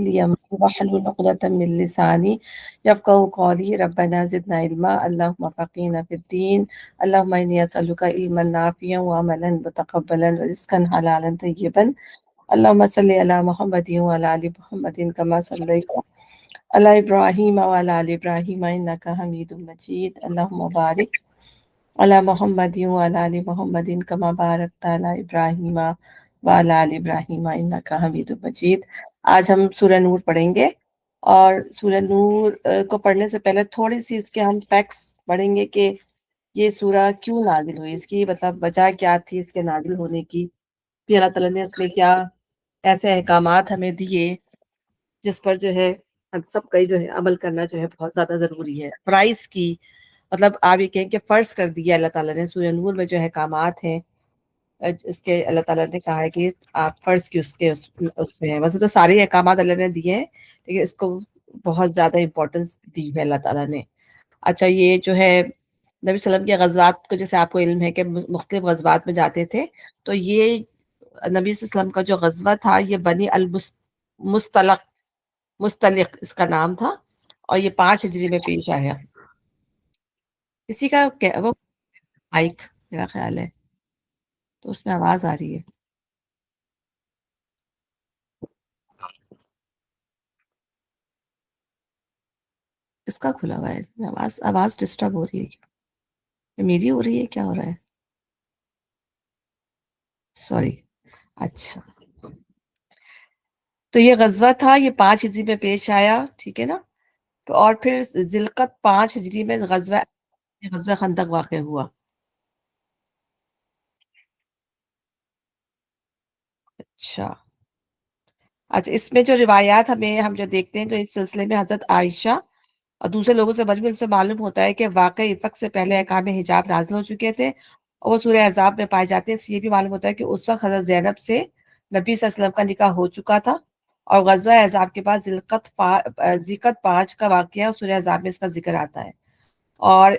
واحلل عقدة من لساني يفقهوا قولي ربنا زدنا علما اللهم فقهنا في الدين اللهم إني أسألك علما نافعا وعملا متقبلا ورزقا حلالا طيبا اللهم صل على محمد وعلى آل محمد كما صليت على إبراهيم وعلى آل إبراهيم إنك حميد مجيد اللهم بارك على محمد وعلى آل محمد كما باركت على إبراهيم وعلى آل إبراهيم إنك حميد مجيد۔ آج ہم سورہ نور پڑھیں گے، اور سورہ نور کو پڑھنے سے پہلے تھوڑی سی اس کے ہم فیکٹس پڑھیں گے کہ یہ سورہ کیوں نازل ہوئی، اس کی مطلب وجہ کیا تھی اس کے نازل ہونے کی، پھر اللہ تعالیٰ نے اس میں کیا ایسے احکامات ہمیں دیے جس پر جو ہے ہم سب کا جو ہے عمل کرنا جو ہے بہت زیادہ ضروری ہے۔ پرائز کی مطلب آپ یہ کہیں کہ فرض کر دیا اللہ تعالیٰ نے سورہ نور میں جو احکامات ہیں اس کے اللہ تعالیٰ نے کہا ہے کہ آپ فرض کی اس میں ہیں۔ ویسے تو سارے احکامات اللہ نے دیے ہیں لیکن اس کو بہت زیادہ امپورٹنس دی ہے اللہ تعالیٰ نے۔ اچھا، یہ جو ہے نبی صلی اللہ علیہ وسلم کے غزوات کو جیسے آپ کو علم ہے کہ مختلف غزوات میں جاتے تھے، تو یہ نبی صلی اللہ علیہ وسلم کا جو غزوہ تھا یہ بنی مستلق اس کا نام تھا، اور یہ 5 ہجری میں پیش آیا۔ کسی کا وہ مائک میرا خیال ہے تو اس میں آواز آ رہی ہے۔ اس کا کھلا ہوا ہے، آواز ڈسٹرب ہو رہی ہے، میری ہو رہی ہے، کیا ہو رہا ہے؟ سوری۔ اچھا، تو یہ غزوہ تھا، یہ 5 ہجری میں پیش آیا، ٹھیک ہے نا؟ تو اور پھر ذوالقعدہ 5 ہجری میں غزوہ خندق واقع ہوا۔ اچھا، اس میں جو روایات ہم جو دیکھتے ہیں تو اس سلسلے میں حضرت عائشہ اور دوسرے لوگوں سے مجموع سے معلوم ہوتا ہے کہ واقعی افق سے پہلے احکام حجاب نازل ہو چکے تھے اور وہ سورہ احزاب میں پائے جاتے ہیں۔ اس سے یہ بھی معلوم ہوتا ہے کہ اس وقت حضرت زینب سے نبی صلی اللہ علیہ وسلم کا نکاح ہو چکا تھا، اور غزوہ احزاب کے بعد ذوالقعدہ 5 کا واقعہ اور سورہ احزاب میں اس کا ذکر آتا ہے۔ اور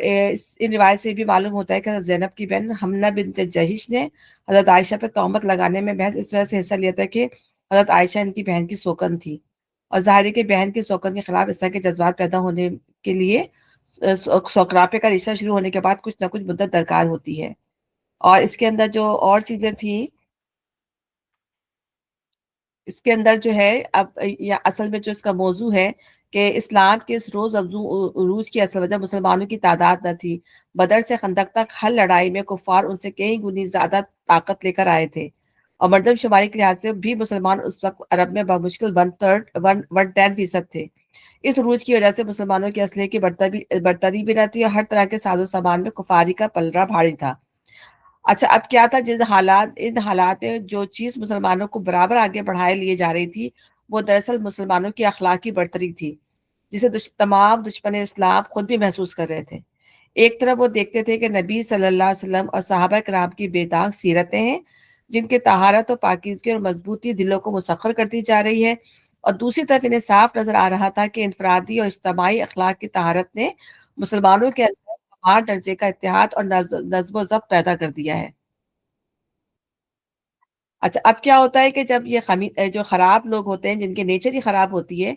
ان روایت سے بھی معلوم ہوتا ہے کہ حضرت زینب کی بہن حمنہ بنت جہش نے حضرت عائشہ پہ تہمت لگانے میں محض اس وجہ سے حصہ لیا تھا کہ حضرت عائشہ ان کی بہن کی سوکن تھی، اور ظاہر ہے کہ بہن کی سوکن کے خلاف اس طرح کے جذبات پیدا ہونے کے لیے سوکراپے کا رشتہ شروع ہونے کے بعد کچھ نہ کچھ مدت درکار ہوتی ہے۔ اور اس کے اندر جو اور چیزیں تھیں، اس کے اندر جو ہے اب یا اصل میں جو اس کا موضوع ہے کہ اسلام کے اس روز افزوں عروج کی اصل وجہ مسلمانوں کی تعداد نہ تھی۔ بدر سے خندق تک ہر لڑائی میں کفار ان سے کئی گنی زیادہ طاقت لے کر آئے تھے، اور مردم شماری کے لحاظ سے بھی مسلمان اس وقت عرب میں بمشکل 110% تھے۔ اس عروج کی وجہ سے مسلمانوں کے اسلحے کی برتری بھی نہ تھی، اور ہر طرح کے ساز و سامان میں کفاری کا پلڑا بھاری تھا۔ اچھا، اب کیا تھا، ان حالات میں جو چیز مسلمانوں کو برابر آگے بڑھائے لیے جا رہی تھی وہ دراصل مسلمانوں کی اخلاقی برتری تھی، جسے تمام دشمن اسلام خود بھی محسوس کر رہے تھے۔ ایک طرف وہ دیکھتے تھے کہ نبی صلی اللہ علیہ وسلم اور صحابہ کرام کی بے داغ سیرتیں ہیں جن کے طہارت و پاکیزگی اور مضبوطی دلوں کو مسخر کرتی جا رہی ہے، اور دوسری طرف انہیں صاف نظر آ رہا تھا کہ انفرادی اور اجتماعی اخلاق کی طہارت نے مسلمانوں کے اندر ہر درجے کا اتحاد اور نظم و ضبط پیدا کر دیا ہے۔ اچھا، اب کیا ہوتا ہے کہ جب یہ جو خراب لوگ ہوتے ہیں جن کے نیچر ہی خراب ہوتی ہے،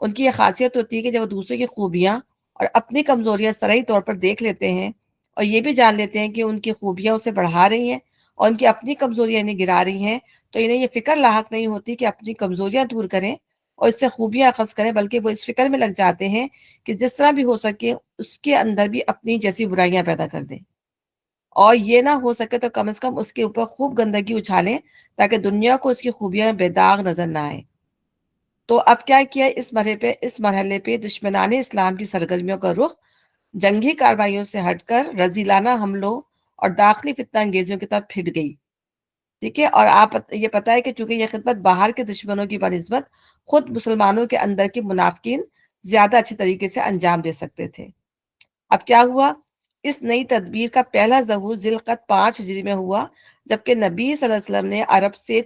ان کی یہ خاصیت ہوتی ہے کہ جب وہ دوسرے کی خوبیاں اور اپنی کمزوریاں صریح طور پر دیکھ لیتے ہیں اور یہ بھی جان لیتے ہیں کہ ان کی خوبیاں اسے بڑھا رہی ہیں اور ان کی اپنی کمزوریاں انہیں گرا رہی ہیں، تو انہیں یہ فکر لاحق نہیں ہوتی کہ اپنی کمزوریاں دور کریں اور اس سے خوبیاں اخذ کریں، بلکہ وہ اس فکر میں لگ جاتے ہیں کہ جس طرح بھی ہو سکے اس کے اندر بھی اپنی جیسی برائیاں پیدا کر دیں، اور یہ نہ ہو سکے تو کم از کم اس کے اوپر خوب گندگی اچھالیں تاکہ دنیا کو اس کی خوبیاں بے داغ نظر نہ آئے۔ تو اب کیا کیا اس مرحلے پہ دشمنان اسلام کی سرگرمیوں کا رخ جنگی کارروائیوں سے ہٹ کر رذیلانہ حملوں اور داخلی فتنہ انگیزیوں کی طرف پھٹ گئی، ٹھیک ہے؟ اور آپ یہ پتہ ہے کہ چونکہ یہ خدمت باہر کے دشمنوں کی بنسبت خود مسلمانوں کے اندر کے منافقین زیادہ اچھے طریقے سے انجام دے سکتے تھے۔ اب کیا ہوا، اس نئی تدبیر کا پہلا ظہور ذوالقعدہ 5 ہجری میں ہوا، جبکہ نبی صلی اللہ علیہ وسلم نے عرب سے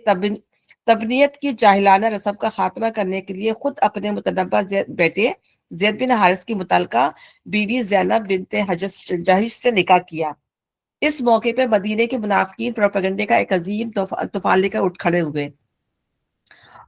تبنیت کی جاہلانہ رسم کا خاتمہ کرنے کے لیے خود اپنے متنبع بیٹے زید بن حارث کی متعلقہ بیوی زینب بنت جہش سے نکاح کیا۔ اس موقع پہ مدینے کے منافقین پروپیگنڈے کا ایک عظیم طوفان لے کر اٹھ کھڑے ہوئے،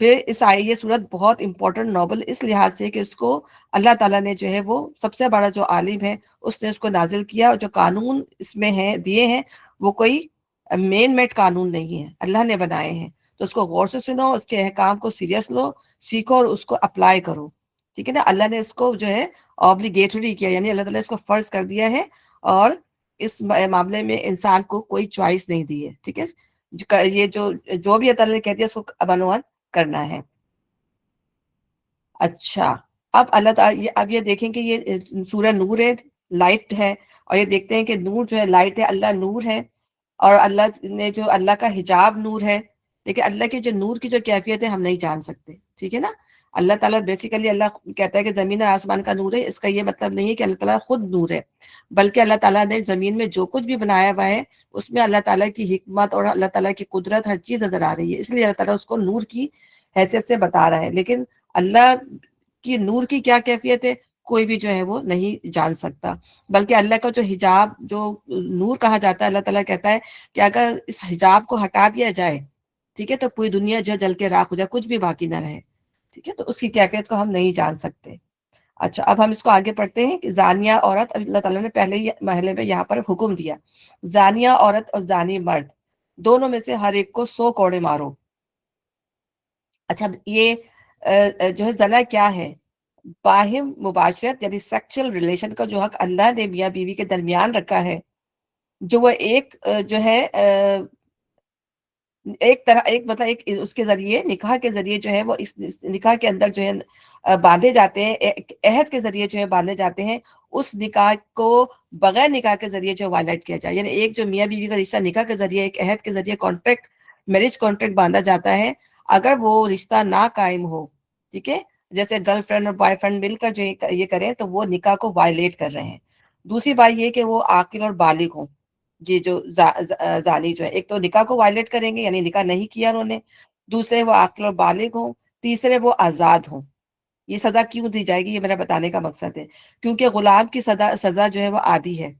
پھر یہ صورت بہت امپورٹنٹ ناول اس لحاظ سے کہ اس کو اللہ تعالیٰ نے جو ہے وہ سب سے بڑا جو عالم ہے اس نے اس کو نازل کیا، اور جو قانون اس میں ہیں دیے ہیں وہ کوئی مین میڈ قانون نہیں ہے، اللہ نے بنائے ہیں۔ تو اس کو غور سے سنو، اس کے احکام کو سیریس لو، سیکھو اور اس کو اپلائی کرو، ٹھیک ہے نا۔ اللہ نے اس کو جو ہے آبلیگیٹری کیا، یعنی اللہ تعالیٰ نے اس کو فرض کر دیا ہے، اور اس معاملے میں انسان کو کوئی چوائس نہیں دی ہے، ٹھیک ہے۔ یہ جو بھی اللہ تعالیٰ نے کہہ دیا اس کو عنوان کرنا ہے۔ اچھا، اب اللہ تعالیٰ اب یہ دیکھیں کہ یہ سورہ نور ہے، لائٹ ہے، اور یہ دیکھتے ہیں کہ نور جو ہے لائٹ ہے، اللہ نور ہے، اور اللہ نے جو اللہ کا حجاب نور ہے، لیکن اللہ کے جو نور کی جو کیفیت ہے ہم نہیں جان سکتے، ٹھیک ہے نا۔ اللہ تعالیٰ بیسیکلی اللہ کہتا ہے کہ زمین اور آسمان کا نور ہے، اس کا یہ مطلب نہیں ہے کہ اللہ تعالیٰ خود نور ہے، بلکہ اللہ تعالیٰ نے زمین میں جو کچھ بھی بنایا ہوا ہے اس میں اللہ تعالیٰ کی حکمت اور اللہ تعالیٰ کی قدرت ہر چیز نظر آ رہی ہے، اس لیے اللہ تعالیٰ اس کو نور کی حیثیت سے بتا رہا ہے۔ لیکن اللہ کی نور کی کیا کیفیت ہے کوئی بھی جو ہے وہ نہیں جان سکتا، بلکہ اللہ کا جو حجاب جو نور کہا جاتا ہے، اللہ تعالیٰ کہتا ہے کہ اگر اس حجاب کو ہٹا دیا جائے، ٹھیک ہے، تو پوری دنیا جو جل کے راکھ ہو جائے، کچھ بھی باقی نہ رہے، ٹھیک ہے، تو اس کی کیفیت کو ہم نہیں جان سکتے۔ اچھا، اب ہم اس کو آگے پڑھتے ہیں کہ زانیہ عورت، اللہ تعالیٰ نے پہلے ہی مرحلے میں یہاں پر حکم دیا، زانیہ عورت اور زانی مرد دونوں میں سے ہر ایک کو 100 کوڑے مارو۔ اچھا، یہ جو ہے زنا کیا ہے؟ باہم مباشرت یعنی سیکچول ریلیشن کا جو حق اللہ نے میاں بیوی کے درمیان رکھا ہے، جو وہ ایک جو ہے ایک طرح ایک مطلب ایک اس کے ذریعے نکاح کے ذریعے جو ہے وہ اس نکاح کے اندر جو ہے باندھے جاتے ہیں، ایک عہد کے ذریعے جو ہے باندھے جاتے ہیں، اس نکاح کو بغیر نکاح کے ذریعے جو وائلیٹ کیا جائے، یعنی ایک جو میاں بیوی کا رشتہ نکاح کے ذریعے ایک عہد کے ذریعے کانٹریکٹ میرج کانٹریکٹ باندھا جاتا ہے، اگر وہ رشتہ نہ قائم ہو، ٹھیک ہے، جیسے گرل فرینڈ اور بوائے فرینڈ مل کر جو یہ کریں تو وہ نکاح کو وائلیٹ کر رہے ہیں۔ دوسری بات یہ کہ وہ عاقل اور بالغ ہوں، جی جو زانی جو ہے، ایک تو نکاح کو وائلیٹ کریں گے یعنی نکاح نہیں کیا انہوں نے، دوسرے وہ عاقل اور بالغ ہوں، تیسرے وہ آزاد ہوں۔ یہ سزا کیوں دی جائے گی یہ میرا بتانے کا مقصد ہے، کیونکہ غلام کی سزا جو ہے وہ عادی ہے،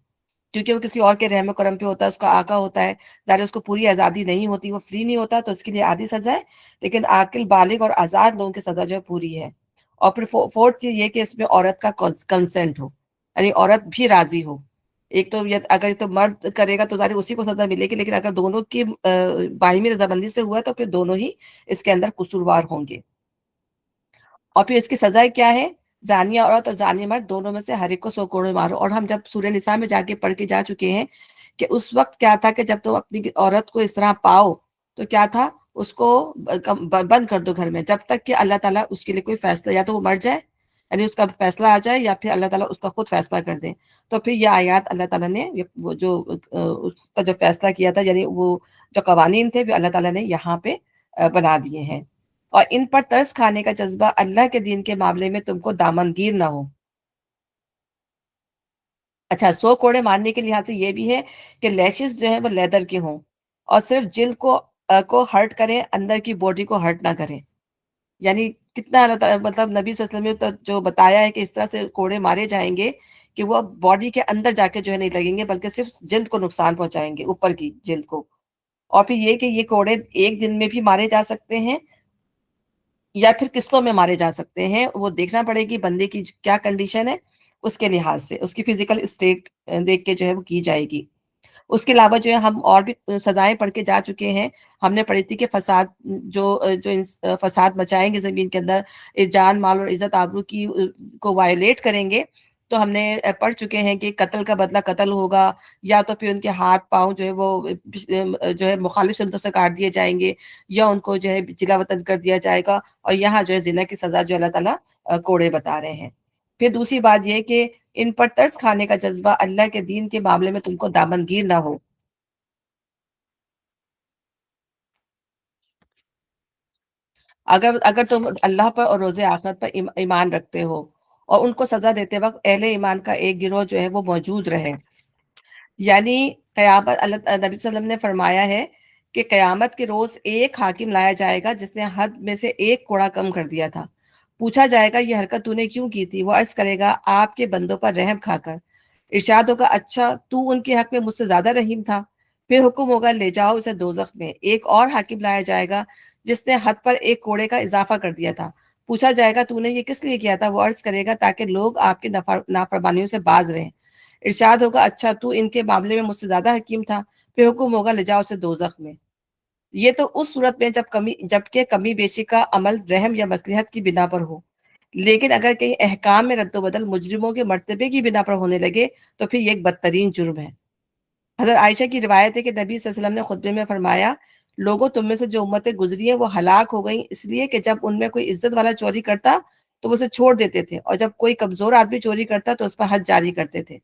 کیونکہ وہ کسی اور کے رحم و کرم پہ ہوتا ہے، اس کا آقا ہوتا ہے، ظاہر اس کو پوری آزادی نہیں ہوتی، وہ فری نہیں ہوتا، تو اس کے لیے آدھی سزا ہے، لیکن عاقل بالغ اور آزاد لوگوں کی سزا جو ہے پوری ہے۔ اور پھر فورتھ چیز یہ کہ اس میں عورت کا کنسنٹ ہو، یعنی عورت بھی راضی ہو۔ ایک تو اگر تو مرد کرے گا تو ظاہر اسی کو سزا ملے گی، لیکن اگر دونوں کی باہمی رضامندی سے ہوا ہے تو پھر دونوں ہی اس کے اندر قصوروار ہوں گے۔ اور پھر اس کی سزا کیا ہے؟ زانیہ عورت اور زانی مرد دونوں میں سے ہر ایک کو 100 کوڑے مارو۔ اور ہم جب سورہ نساء میں جا کے پڑھ کے جا چکے ہیں کہ اس وقت کیا تھا کہ جب تم اپنی عورت کو اس طرح پاؤ تو کیا تھا، اس کو بند کر دو گھر میں جب تک کہ اللہ تعالیٰ اس کے لیے کوئی فیصلہ، یا تو وہ مر جائے یعنی اس کا فیصلہ آ جائے، یا پھر اللہ تعالیٰ اس کا خود فیصلہ کر دیں۔ تو پھر یہ آیات اللہ تعالیٰ نے وہ جو اس کا جو فیصلہ کیا تھا، یعنی وہ جو قوانین تھے وہ اللہ تعالیٰ نے یہاں پہ بنا دیے ہیں۔ اور ان پر ترس کھانے کا جذبہ اللہ کے دین کے معاملے میں تم کو دامنگیر نہ ہو۔ اچھا، 100 کوڑے مارنے کے لحاظ سے یہ بھی ہے کہ لیشز جو ہیں وہ لیدر کے ہوں، اور صرف جلد کو ہرٹ کریں، اندر کی باڈی کو ہرٹ نہ کریں۔ یعنی کتنا اللہ تعالیٰ مطلب نبی صلی اللہ علیہ وسلم نے جو بتایا ہے کہ اس طرح سے کوڑے مارے جائیں گے کہ وہ باڈی کے اندر جا کے جو ہے نہیں لگیں گے، بلکہ صرف جلد کو نقصان پہنچائیں گے، اوپر کی جلد کو۔ اور پھر یہ کہ یہ کوڑے ایک دن میں بھی مارے جا سکتے ہیں یا پھر قسطوں میں مارے جا سکتے ہیں، وہ دیکھنا پڑے گی بندے کی کیا کنڈیشن ہے، اس کے لحاظ سے اس کی فزیکل اسٹیٹ دیکھ کے جو ہے وہ کی جائے گی۔ اس کے علاوہ جو ہے ہم اور بھی سزائیں پڑھ کے جا چکے ہیں، ہم نے پڑھی تھی کہ فساد جو فساد مچائیں گے زمین کے اندر، جان مال اور عزت آبرو کی کو وائلیٹ کریں گے، تو ہم نے پڑھ چکے ہیں کہ قتل کا بدلہ قتل ہوگا، یا تو پھر ان کے ہاتھ پاؤں جو ہے وہ جو ہے مخالف سمتوں سے کاٹ دیے جائیں گے، یا ان کو جو ہے جلا وطن کر دیا جائے گا، اور یہاں جو ہے زنا کی سزا جو اللہ تعالیٰ کوڑے بتا رہے ہیں۔ پھر دوسری بات یہ کہ ان پر ترس کھانے کا جذبہ اللہ کے دین کے معاملے میں تم کو دامنگیر نہ ہو۔ اگر تم اللہ پر اور روز آخرت پر ایمان رکھتے ہو، اور ان کو سزا دیتے وقت اہل ایمان کا ایک گروہ جو ہے وہ موجود رہے، یعنی قیامت نبی صلی اللہ علیہ وسلم نے فرمایا ہے کہ قیامت کے روز ایک حاکم لایا جائے گا جس نے حد میں سے ایک کوڑا کم کر دیا تھا، پوچھا جائے گا یہ حرکت تو نے کیوں کی تھی، وہ عرض کرے گا آپ کے بندوں پر رحم کھا کر۔ ارشاد ہوگا اچھا تو ان کے حق میں مجھ سے زیادہ رحیم تھا؟ پھر حکم ہوگا لے جاؤ اسے دوزخ میں۔ ایک اور حاکم لایا جائے گا جس نے حد پر ایک کوڑے کا اضافہ کر دیا تھا۔ پوچھا جائے گا تو نے یہ کس لیے کیا تھا؟ وہ عرض کرے گا تاکہ لوگ آپ کی نافرمانیوں سے باز رہیں۔ ارشاد ہوگا اچھا تو ان کے معاملے میں مجھ سے زیادہ حکیم تھا، پھر حکم ہوگا لے جاؤ اسے دوزخ میں۔ یہ تو اس صورت میں جبکہ کمی بیشی کا عمل رحم یا مصلحت کی بنا پر ہو، لیکن اگر کہیں احکام میں رد و بدل مجرموں کے مرتبے کی بنا پر ہونے لگے تو پھر یہ ایک بدترین جرم ہے۔ حضرت عائشہ کی روایت ہے کہ نبی صلی اللہ علیہ وسلم نے خطبے میں فرمایا، لوگوں تم میں سے جو امتیں گزری ہیں وہ ہلاک ہو گئیں اس لیے کہ جب ان میں کوئی عزت والا چوری کرتا تو وہ اسے چھوڑ دیتے تھے، اور جب کوئی کمزور آدمی چوری کرتا تو اس پر حد جاری کرتے تھے۔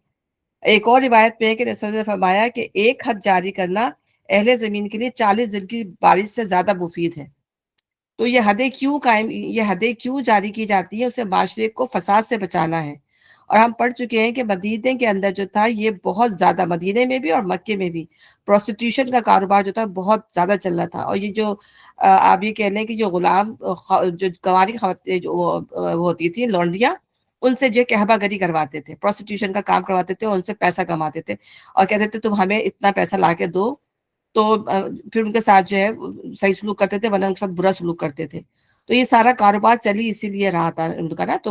ایک اور روایت میں ہے کہ رسول نے فرمایا کہ ایک حد جاری کرنا اہل زمین کے لیے 40 دن کی بارش سے زیادہ مفید ہے۔ تو یہ حدیں کیوں جاری کی جاتی ہیں؟ اسے معاشرے کو فساد سے بچانا ہے۔ اور ہم پڑھ چکے ہیں کہ مدینے کے اندر جو تھا یہ بہت زیادہ، مدینے میں بھی اور مکے میں بھی پروسٹیوشن کا کاروبار جو تھا بہت زیادہ چل رہا تھا۔ اور یہ جو آپ یہ کہہ لیں کہ جو غلام جو گواری خواتین جو وہ ہوتی تھی لونڈیاں، ان سے جو کہبہ گری کرواتے تھے، پروسٹیوشن کا کام کرواتے تھے اور ان سے پیسہ کماتے تھے اور کہتے تھے تم ہمیں اتنا پیسہ لا کے دو، تو پھر ان کے ساتھ جو ہے صحیح سلوک کرتے تھے ورنہ ان کے ساتھ برا سلوک کرتے تھے۔ تو یہ سارا کاروبار چلی اسی لیے رہا تھا ان کا نا، تو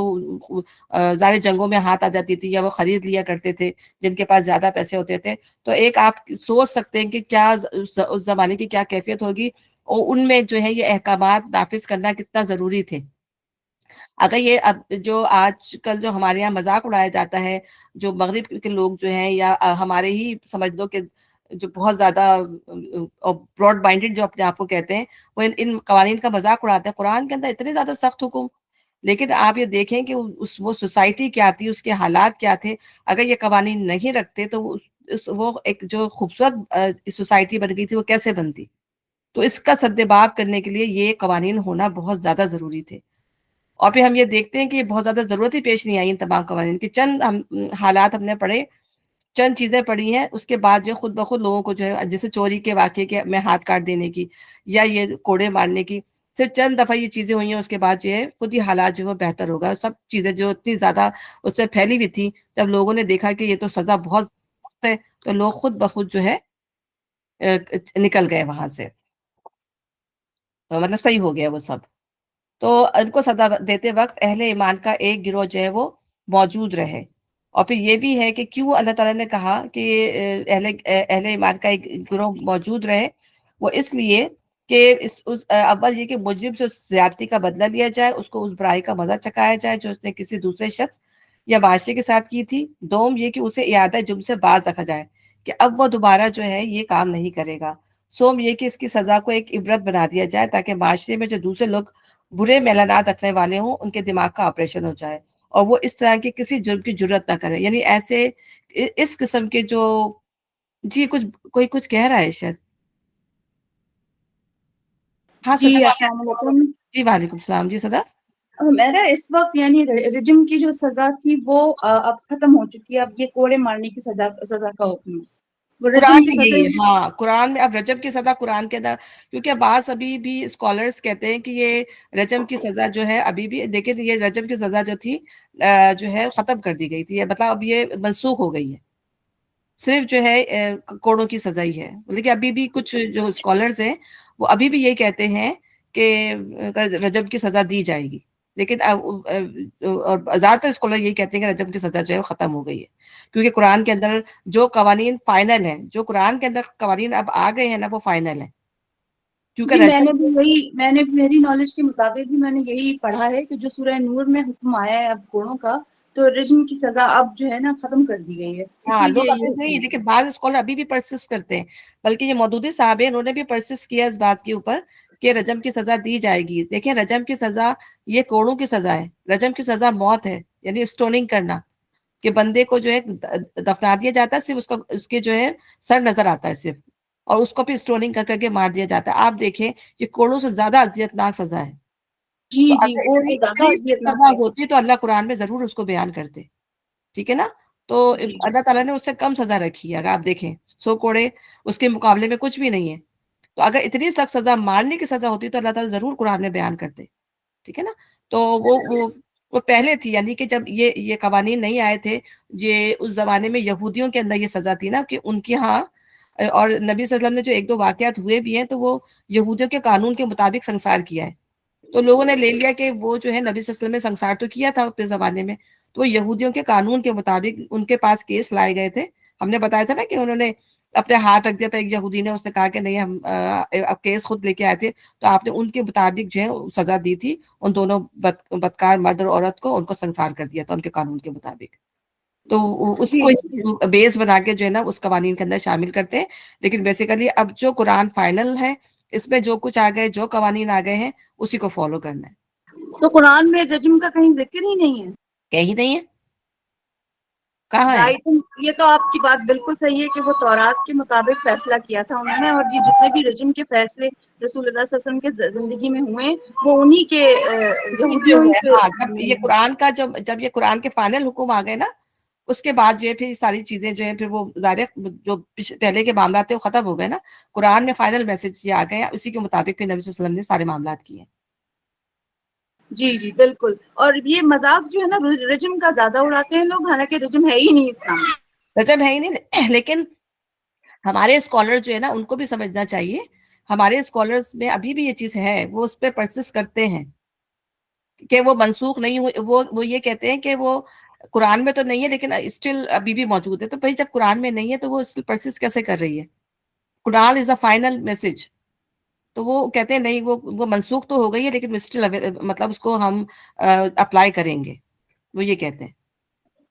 ظاہر جنگوں میں ہاتھ آ جاتی تھی یا وہ خرید لیا کرتے تھے جن کے پاس زیادہ پیسے ہوتے تھے۔ تو ایک آپ سوچ سکتے ہیں کہ کیا اس زمانے کی کیا کیفیت ہوگی، اور ان میں جو ہے یہ احکامات نافذ کرنا کتنا ضروری تھے۔ اگر یہ اب جو آج کل جو ہمارے یہاں مذاق اڑایا جاتا ہے، جو مغرب کے لوگ جو ہیں یا ہمارے ہی سمجھ لو کہ جو بہت زیادہ براڈ مائنڈڈ جو اپنے آپ کو کہتے ہیں، وہ ان قوانین کا مذاق اڑاتے ہیں۔ قرآن کے اندر اتنے زیادہ سخت حکم، لیکن آپ یہ دیکھیں کہ وہ سوسائٹی کیا تھی، اس کے حالات کیا تھے۔ اگر یہ قوانین نہیں رکھتے تو وہ ایک جو خوبصورت سوسائٹی بن گئی تھی وہ کیسے بنتی؟ تو اس کا سدباب کرنے کے لیے یہ قوانین ہونا بہت زیادہ ضروری تھے۔ اور پھر ہم یہ دیکھتے ہیں کہ بہت زیادہ ضرورت ہی پیش نہیں آئی ان تمام قوانین کی۔ چند حالات ہم نے پڑھے، چند چیزیں پڑھی ہیں، اس کے بعد جو خود بخود لوگوں کو جو ہے جیسے چوری کے واقعے کے میں ہاتھ کاٹ دینے کی یا یہ کوڑے مارنے کی، صرف چند دفعہ یہ چیزیں ہوئی ہیں، اس کے بعد جو ہے خود ہی حالات جو ہے بہتر ہوگا۔ سب چیزیں جو اتنی زیادہ اس سے پھیلی ہوئی تھی، جب لوگوں نے دیکھا کہ یہ تو سزا بہت سخت ہے تو لوگ خود بخود جو ہے نکل گئے وہاں سے، مطلب صحیح ہو گیا وہ سب۔ تو ان کو سزا دیتے وقت اہل ایمان کا ایک گروہ جو ہے وہ موجود رہے۔ اور پھر یہ بھی ہے کہ کیوں اللہ تعالیٰ نے کہا کہ اہل ایمان کا ایک گروہ موجود رہے، وہ اس لیے کہ اول یہ کہ مجرم سے زیادتی کا بدلہ لیا جائے، اس کو اس برائی کا مزہ چکھایا جائے جو اس نے کسی دوسرے شخص یا معاشرے کے ساتھ کی تھی۔ دوم یہ کہ اسے اعادہ جرم سے باز رکھا جائے کہ اب وہ دوبارہ جو ہے یہ کام نہیں کرے گا۔ سوم یہ کہ اس کی سزا کو ایک عبرت بنا دیا جائے تاکہ معاشرے میں جو دوسرے لوگ برے میلانات رکھنے والے ہوں ان کے دماغ کا آپریشن ہو جائے اور وہ اس طرح کے کسی جرم کی جرت نہ کرے۔ یعنی ایسے اس قسم کے جو جی کوئی کچھ کہہ رہا ہے شاید۔ ہاں جی صدا، السلام علیکم۔ جی وعلیکم السلام، جی صدا۔ میرا اس وقت یعنی رجم کی جو سزا تھی وہ اب ختم ہو چکی ہے، اب یہ کوڑے مارنے کی سزا کا حکم ہے، وہ قرآن رجم کی میں سزا یہی ہے، ہی ہاں قرآن میں اب رجم کی سزا قرآن کے اندر، کیونکہ بعض ابھی بھی اسکالرس کہتے ہیں کہ یہ رجم کی سزا جو ہے ابھی بھی، لیکن یہ رجم کی سزا جو تھی جو ہے ختم کر دی گئی تھی، مطلب اب یہ منسوخ ہو گئی ہے، صرف جو ہے کوڑوں کی سزا ہی ہے۔ لیکن ابھی بھی کچھ جو اسکالرز ہیں وہ ابھی بھی یہی کہتے ہیں کہ رجم کی سزا دی جائے گی، لیکن زیادہ تر اسکالر یہی کہتے ہیں کہ رجم کی سزا جو ہے وہ ختم ہو گئی ہے، کیونکہ قرآن کے اندر جو قوانین فائنل ہیں، جو قرآن کے اندر قوانین اب آ گئے ہیں نا وہ فائنل ہیں، کیونکہ جی میں نے میری نالج کے مطابق بھی میں نے یہی پڑھا ہے کہ جو سورہ نور میں حکم آیا ہے اب کوڑوں کا، تو رجم کی سزا اب جو ہے نا ختم کر دی گئی ہے، ہاں اسی لوگ لیے ابھی یہ نہیں، حکم ہے۔ لیکن بعض اسکالر ابھی بھی پرسسٹ کرتے ہیں، بلکہ یہ مودودی صاحب ہیں انہوں نے بھی پرسسٹ کیا اس بات کے اوپر کہ رجم کی سزا دی جائے گی۔ دیکھیں رجم کی سزا یہ کوڑوں کی سزا ہے، رجم کی سزا موت ہے، یعنی اسٹوننگ کرنا، کہ بندے کو جو ہے دفنا دیا جاتا ہے، صرف اس کے جو ہے سر نظر آتا ہے صرف، اور اس کو پھر اسٹوننگ کر کر کے مار دیا جاتا ہے۔ آپ دیکھیں یہ کوڑوں سے زیادہ اذیت ناک سزا ہے، جی تو جی اگر وہ اتنی تو زیادہ اتنی سخت سزا اذیتناک ہے۔ ہوتی تو اللہ قرآن میں ضرور اس کو بیان کرتے، ٹھیک ہے نا؟ تو جی جی اللہ تعالیٰ نے اس سے کم سزا رکھی ہے، اگر آپ دیکھیں 100 کوڑے اس کے مقابلے میں کچھ بھی نہیں ہے۔ تو اگر اتنی سخت سزا مارنے کی سزا ہوتی تو اللہ تعالیٰ ضرور قرآن میں بیان کرتے، ٹھیک ہے نا؟ تو وہ پہلے تھی، یعنی کہ جب یہ قوانین نہیں آئے تھے، یہ اس زمانے میں یہودیوں کے اندر یہ سزا تھی نا کہ ان کے ہاں اور نبی صلی اللہ علیہ وسلم نے جو ایک دو واقعات ہوئے بھی ہیں تو وہ یہودیوں کے قانون کے مطابق سنسار کیا ہے. تو لوگوں نے لے لیا کہ وہ جو ہے نبی صلی اللہ علیہ وسلم نے سنسار تو کیا تھا اپنے زمانے میں، تو وہ یہودیوں کے قانون کے مطابق ان کے پاس کیس لائے گئے تھے. ہم نے بتایا تھا نا کہ انہوں نے اپنے ہاتھ رکھ دیا تھا ایک یہودی نے، اس نے کہا کہ نہیں ہم اب کیس خود لے کے آئے تھے، تو آپ نے ان کے مطابق جو ہے سزا دی تھی ان دونوں بدکار مرد اور عورت کو، ان کو سنسار کر دیا تھا ان کے قانون کے مطابق. تو اس جی کو بیس بنا کے جو ہے نا اس قوانین کے اندر شامل کرتے ہیں. لیکن بیسیکلی اب جو قرآن فائنل ہے اس میں جو کچھ آ گئے، جو قوانین آ گئے ہیں اسی کو فالو کرنا ہے. تو قرآن میں رجم کا کہیں ذکر ہی نہیں ہے؟ کہیں نہیں ہے، کہاں ہے؟ رائٹ. یہ تو آپ کی بات بالکل صحیح ہے کہ وہ تورات کے مطابق فیصلہ کیا تھا انہوں نے، اور یہ جتنے بھی رجم کے فیصلے رسول اللہ صلی اللہ علیہ وسلم کے زندگی میں ہوئے وہ انہی کے یہودیوں ہی کے. ہاں، جب یہ قرآن کا جب یہ قرآن کے فائنل حکم آ گئے نا، اس کے بعد جو ہے پھر ساری چیزیں جو ہے پھر وہ ظاہر جو پہلے کے معاملات تھے وہ ختم ہو گئے نا. قرآن میں فائنل میسج یہ آ گئے، اسی کے مطابق پھر نبی صلی اللہ علیہ وسلم نے سارے معاملات کیے. جی جی بالکل. اور یہ مذاق جو ہے نا رجم کا زیادہ اڑاتے ہیں لوگ، حالانکہ رجم ہے ہی نہیں اسلام میں. رجب ہے ہی نہیں. لیکن ہمارے اسکالر جو ہے نا ان کو بھی سمجھنا چاہیے، ہمارے اسکالرس میں ابھی بھی یہ چیز ہے، وہ اس پہ پرسس کرتے ہیں کہ وہ منسوخ نہیں ہوئی. وہ یہ کہتے ہیں کہ وہ قرآن میں تو نہیں ہے لیکن اسٹل ابھی بھی موجود ہے. تو بھائی جب قرآن میں نہیں ہے تو وہ اسٹل پرسس کیسے کر رہی ہے؟ قرآن از اے فائنل میسج. تو وہ کہتے ہیں نہیں وہ منسوخ تو ہو گئی ہے لیکن اسٹل مطلب اس کو ہم اپلائی کریں گے، وہ یہ کہتے ہیں.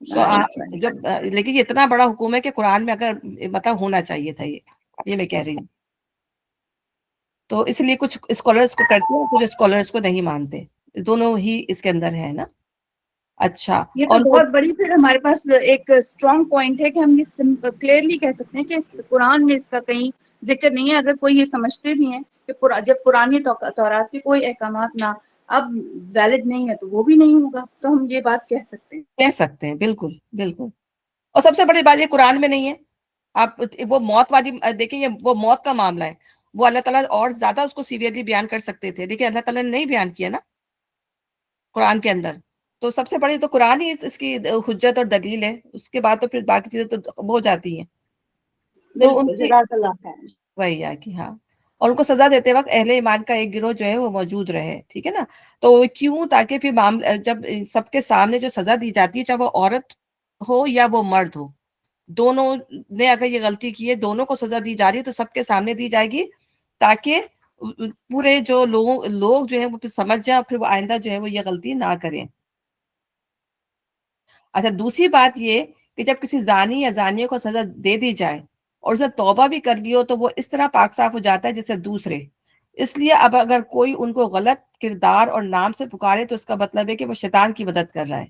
تو جب لیکن یہ اتنا بڑا حکم ہے کہ قرآن میں اگر مطلب ہونا چاہیے تھا یہ میں کہہ رہی ہوں. تو اس لیے کچھ اسکالرس کو کرتے ہیں، کچھ اسکالرس کو نہیں مانتے. دونوں ہی اس کے اندر ہے نا. اچھا. یہ تو اور بہت بڑی پھر ہمارے پاس ایک اسٹرانگ پوائنٹ ہے کہ ہم یہ کلیئرلی کہہ سکتے ہیں کہ قرآن میں اس کا کہیں ذکر نہیں ہے. اگر کوئی یہ سمجھتے بھی ہیں کہ جب قرآن تورات کے کوئی احکامات نہ اب ویلڈ نہیں ہے تو وہ بھی نہیں ہوگا، تو ہم یہ بات کہہ سکتے ہیں. کہہ سکتے ہیں، بالکل بالکل. اور سب سے بڑی بات یہ قرآن میں نہیں ہے. آپ وہ موت والی دیکھیں، یہ وہ موت کا معاملہ ہے، وہ اللہ تعالیٰ اور زیادہ اس کو سیویئرلی بیان کر سکتے تھے لیکن اللہ تعالیٰ نے نہیں بیان کیا نا قرآن کے اندر. تو سب سے بڑی تو قرآن ہی اس کی حجت اور دلیل ہے. اس کے بعد تو پھر باقی چیزیں تو ہو جاتی ہیں. تو ان بالکل کی جزاک اللہ خیر. وہی ہے کہ ہاں. اور ان کو سزا دیتے وقت اہل ایمان کا ایک گروہ جو ہے وہ موجود رہے، ٹھیک ہے نا. تو کیوں؟ تاکہ پھر جب سب کے سامنے جو سزا دی جاتی ہے، چاہے وہ عورت ہو یا وہ مرد ہو، دونوں نے اگر یہ غلطی کی ہے، دونوں کو سزا دی جا رہی ہے تو سب کے سامنے دی جائے گی تاکہ پورے جو لوگ جو ہے وہ پھر سمجھ جائیں اور پھر وہ آئندہ جو ہے وہ یہ غلطی نہ کریں. اچھا، دوسری بات یہ کہ جب کسی زانی یا زانیہ کو سزا دے دی جائے اور اسے توبہ بھی کر لی ہو تو وہ اس طرح پاک صاف ہو جاتا ہے جیسے دوسرے. اس لیے اب اگر کوئی ان کو غلط کردار اور نام سے پکارے تو اس کا مطلب ہے کہ وہ شیطان کی مدد کر رہا ہے،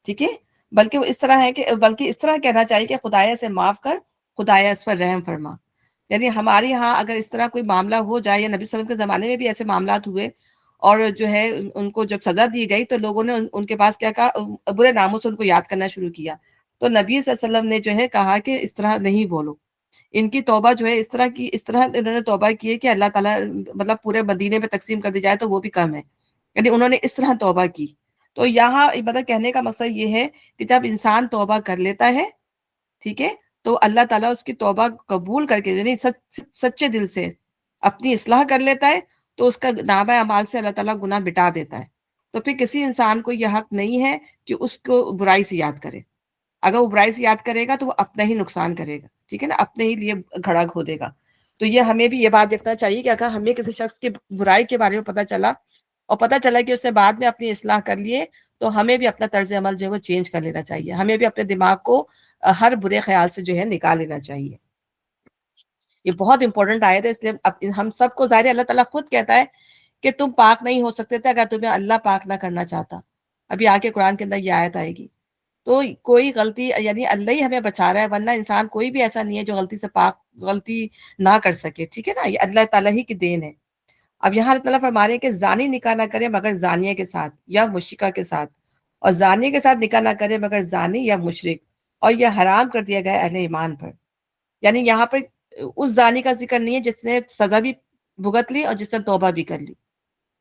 ٹھیک ہے. بلکہ وہ اس طرح ہے کہ بلکہ اس طرح کہنا چاہیے کہ خدایا سے معاف کر، خدایا اس پر رحم فرما. یعنی ہمارے یہاں اگر اس طرح کوئی معاملہ ہو جائے، یا نبی صلی اللہ علیہ وسلم کے زمانے میں بھی ایسے معاملات ہوئے اور جو ہے ان کو جب سزا دی گئی تو لوگوں نے ان کے پاس کیا کہا، برے ناموں سے ان کو یاد کرنا شروع کیا. تو نبی صلی اللہ علیہ وسلم نے جو ہے کہا کہ اس طرح نہیں بولو. ان کی توبہ جو ہے اس طرح انہوں نے توبہ کی ہے کہ اللہ تعالیٰ مطلب پورے مدینے میں تقسیم کر دی جائے تو وہ بھی کم ہے. یعنی انہوں نے اس طرح توبہ کی. تو یہاں مطلب کہنے کا مقصد یہ ہے کہ جب انسان توبہ کر لیتا ہے، ٹھیک ہے، تو اللہ تعالیٰ اس کی توبہ قبول کر کے یعنی سچے دل سے اپنی اصلاح کر لیتا ہے تو اس کا نامہ اعمال سے اللہ تعالیٰ گناہ مٹا دیتا ہے. تو پھر کسی انسان کو یہ حق نہیں ہے کہ اس کو برائی سے یاد کرے. اگر وہ برائی سے یاد کرے گا تو وہ اپنا ہی نقصان کرے گا، ٹھیک ہے نا، اپنے ہی لیے گھڑا کھودے گا. تو یہ ہمیں بھی یہ بات دیکھنا چاہیے کہ اگر ہمیں کسی شخص کی برائی کے بارے میں پتہ چلا اور پتہ چلا کہ اس نے بعد میں اپنی اصلاح کر لیے تو ہمیں بھی اپنا طرز عمل جو ہے وہ چینج کر لینا چاہیے. ہمیں بھی اپنے دماغ کو ہر برے خیال سے جو ہے نکال لینا چاہیے. یہ بہت امپورٹنٹ آیت ہے، اس لیے ہم سب کو ظاہر اللہ تعالیٰ خود کہتا ہے کہ تم پاک نہیں ہو سکتے تھے اگر تمہیں اللہ پاک نہ کرنا چاہتا. ابھی آگے قرآن کے اندر یہ آیت آئے گی. تو کوئی غلطی یعنی اللہ ہی ہمیں بچا رہا ہے، ورنہ انسان کوئی بھی ایسا نہیں ہے جو غلطی سے پاک غلطی نہ کر سکے، ٹھیک ہے نا. یہ اللہ تعالیٰ ہی کی دین ہے. اب یہاں اللہ تعالیٰ فرما رہے ہیں کہ زانی نکاح نہ کرے مگر زانیہ کے ساتھ یا مشرکہ کے ساتھ، اور زانیہ کے ساتھ نکاح نہ کرے مگر زانی یا مشرک، اور یہ حرام کر دیا گیا اہل ایمان پر. یعنی یہاں پر اس زانی کا ذکر نہیں ہے جس نے سزا بھی بھگت لی اور جس نے توبہ بھی کر لی.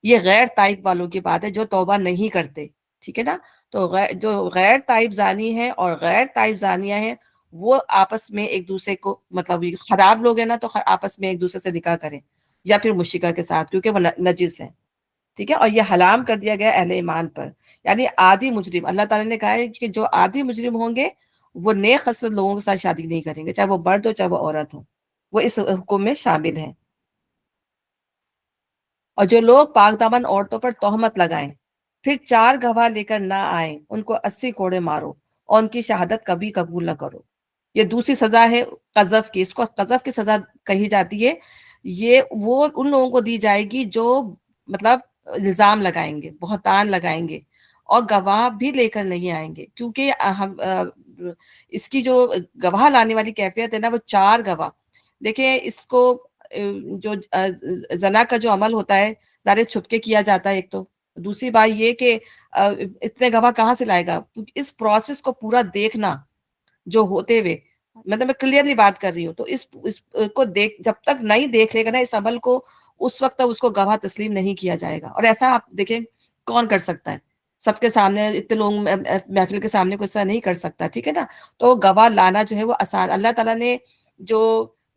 یہ غیر تائب والوں کی بات ہے جو توبہ نہیں کرتے، ٹھیک ہے نا. تو جو غیر تائب زانی ہے اور غیر تائب زانیہ ہیں وہ آپس میں ایک دوسرے کو مطلب یہ خراب لوگ ہیں نا تو آپس میں ایک دوسرے سے نکاح کریں یا پھر مشرکہ کے ساتھ کیونکہ وہ نجس ہے، ٹھیک ہے، اور یہ حرام کر دیا گیا اہل ایمان پر، یعنی عادی مجرم، اللہ تعالیٰ نے کہا ہے کہ جو عادی مجرم ہوں گے وہ نیک خصلت لوگوں کے ساتھ شادی نہیں کریں گے، چاہے وہ مرد ہو چاہے وہ عورت ہو، وہ اس حکم میں شامل ہیں۔ اور جو لوگ پاک دامن عورتوں پر تہمت لگائیں پھر 4 گواہ لے کر نہ آئیں ان کو 80 کوڑے مارو اور ان کی شہادت کبھی قبول نہ کرو۔ یہ دوسری سزا ہے قذف کی، اس کو قذف کی سزا کہی جاتی ہے۔ یہ وہ ان لوگوں کو دی جائے گی جو مطلب الزام لگائیں گے، بہتان لگائیں گے اور گواہ بھی لے کر نہیں آئیں گے، کیونکہ اس کی جو گواہ لانے والی کیفیت ہے نا وہ 4 گواہ۔ دیکھیں اس کو جو زنا کا جو عمل ہوتا ہے ظاہر چھپ کے کیا جاتا ہے ایک تو، دوسری بات یہ کہ اتنے گواہ کہاں سے لائے گا، کیونکہ اس پروسیس کو پورا دیکھنا جو ہوتے ہوئے، مطلب میں کلیئرلی بات کر رہی ہوں، تو اس کو دیکھ جب تک نہیں دیکھ لے گا نا اس عمل کو، اس وقت تک اس کو گواہ تسلیم نہیں کیا جائے گا۔ اور ایسا آپ دیکھیں کون کر سکتا ہے، سب کے سامنے اتنے لوگ محفل کے سامنے کوئی اس طرح نہیں کر سکتا، ٹھیک ہے نا۔ تو گواہ لانا جو ہے وہ آسان، اللہ تعالیٰ نے جو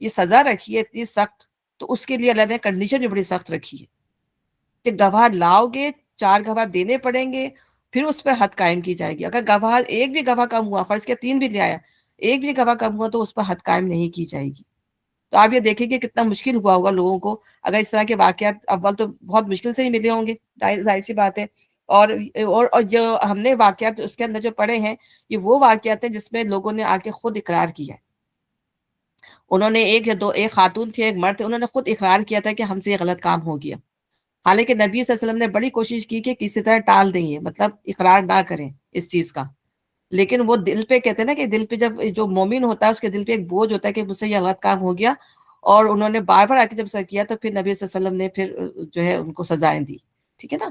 یہ سزا رکھی ہے اتنی سخت، تو اس کے لیے اللہ نے کنڈیشن بھی بڑی سخت رکھی ہے کہ گواہ لاؤ گے، 4 گواہ دینے پڑیں گے، پھر اس پہ حد قائم کی جائے گی۔ اگر گواہ ایک بھی گواہ کم ہوا، فرض کیا 3 بھی لے آیا، ایک بھی گواہ کم ہوا تو اس پر حد قائم نہیں کی جائے گی۔ تو آپ یہ دیکھیں کہ کتنا مشکل ہوا ہوگا لوگوں کو اگر اس طرح کے واقعات اول تو بہت مشکل سے ہی ملے ہوں گے، ظاہر سی بات ہے۔ اور جو ہم نے واقعات اس کے اندر جو پڑھے ہیں یہ وہ واقعات ہیں جس میں لوگوں نے آ کے خود اقرار کیا ہے۔ انہوں نے ایک خاتون تھی ایک مرد تھے، انہوں نے خود اقرار کیا تھا کہ ہم سے یہ غلط کام ہو گیا، حالانکہ نبی صلی اللہ علیہ وسلم نے بڑی کوشش کی کہ کسی طرح ٹال دیں، یہ مطلب اقرار نہ کریں اس چیز کا، لیکن وہ دل پہ کہتے ہیں نا کہ دل پہ جب جو مومن ہوتا ہے اس کے دل پہ ایک بوجھ ہوتا ہے کہ مجھ سے یہ غلط کام ہو گیا، اور انہوں نے بار بار آ کے جب ایسا کیا تو پھر نبی صلی اللہ علیہ وسلم نے پھر جو ہے ان کو سزائیں دی، ٹھیک ہے نا۔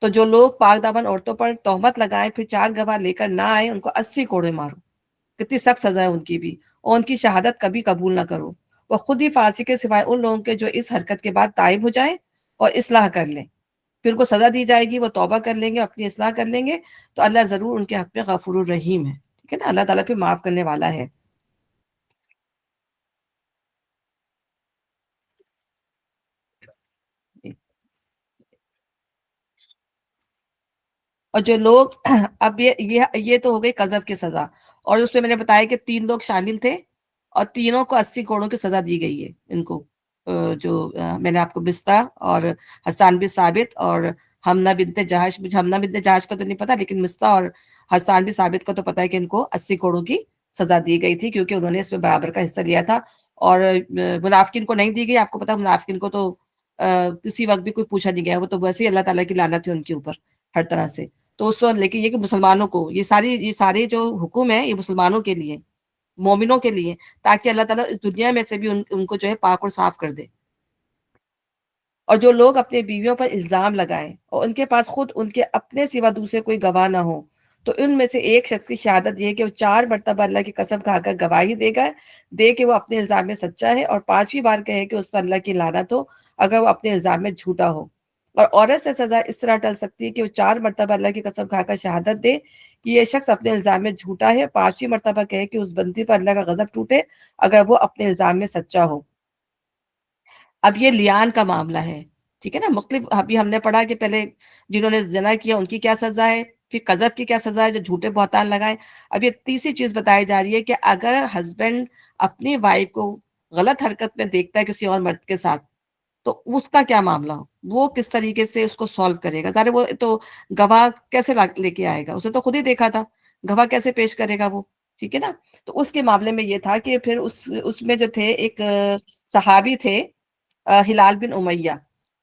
تو جو لوگ پاک دامن عورتوں پر تہمت لگائیں پھر 4 گواہ لے کر نہ آئے ان کو 80 کوڑے مارو، کتنی سخت سزا ہے ان کی بھی، اور ان کی شہادت کبھی قبول نہ کرو، وہ خود ہی فاسق کے سوائے ان لوگوں کے جو اس حرکت کے بعد تائب ہو جائیں اور اصلاح کر لیں، پھر ان کو سزا دی جائے گی، وہ توبہ کر لیں گے اپنی اصلاح کر لیں گے تو اللہ ضرور ان کے حق میں غفور الرحیم ہے، ٹھیک ہے نا، اللہ تعالیٰ پہ معاف کرنے والا ہے۔ اور جو لوگ اب یہ تو ہو گئی قذف کی سزا، اور اس میں نے بتایا کہ 3 لوگ شامل تھے اور تینوں کو 80 کوڑوں کی سزا دی گئی ہے ان کو، جو میں نے آپ کو بستہ اور حسان بن ثابت اور حمنہ بنت جہش، مجھے حمنہ بنت جہش کا تو نہیں پتا لیکن مستہ اور حسان بن ثابت کا تو پتا ہے کہ ان کو 80 کوڑوں کی سزا دی گئی تھی کیونکہ انہوں نے اس میں برابر کا حصہ لیا تھا۔ اور منافقین کو نہیں دی گئی، آپ کو پتا منافقین کو تو کسی وقت بھی کوئی پوچھا نہیں گیا، وہ تو ویسے ہی اللہ تعالیٰ کی لعنت ہے ان کے اوپر ہر طرح سے۔ تو اس وقت لیکن یہ کہ مسلمانوں کو یہ سارے جو حکم ہے یہ مسلمانوں کے لیے، مومنوں کے لیے، تاکہ اللہ تعالیٰ اس دنیا میں سے بھی ان کو جو ہے پاک اور صاف کر دے۔ اور جو لوگ اپنے بیویوں پر الزام لگائیں اور ان کے پاس خود ان کے اپنے سوا دوسرے کوئی گواہ نہ ہو تو ان میں سے ایک شخص کی شہادت یہ کہ وہ 4 مرتبہ اللہ کی قسم کھا کر گواہی دے کہ وہ اپنے الزام میں سچا ہے، اور 5ویں بار کہے کہ اس پر اللہ کی لعنت ہو اگر وہ اپنے الزام میں جھوٹا ہو۔ اور عورت سے سزا اس طرح ٹل سکتی ہے کہ وہ 4 مرتبہ اللہ کی قسم کھا کر شہادت دے کہ یہ شخص اپنے الزام میں جھوٹا ہے، 5ویں مرتبہ کہے کہ اس بندی پر اللہ کا غضب ٹوٹے اگر وہ اپنے الزام میں سچا ہو۔ اب یہ لیان کا معاملہ ہے، ٹھیک ہے نا، مختلف ابھی ہم نے پڑھا کہ پہلے جنہوں نے زنا کیا ان کی کیا سزا ہے، پھر قذف کی کیا سزا ہے جو جھوٹے بہتان لگائیں۔ اب یہ تیسری چیز بتائی جا رہی ہے کہ اگر ہسبینڈ اپنی وائف کو غلط حرکت میں دیکھتا ہے کسی اور مرد کے ساتھ تو اس کا کیا معاملہ ہو، وہ کس طریقے سے اس کو سالو کرے گا، ظاہر وہ تو گواہ کیسے لے کے آئے گا، اسے تو خود ہی دیکھا تھا، گواہ کیسے پیش کرے گا وہ، ٹھیک ہے نا۔ تو اس کے معاملے میں یہ تھا کہ پھر اس میں جو تھے ایک صحابی تھے ہلال بن امیہ،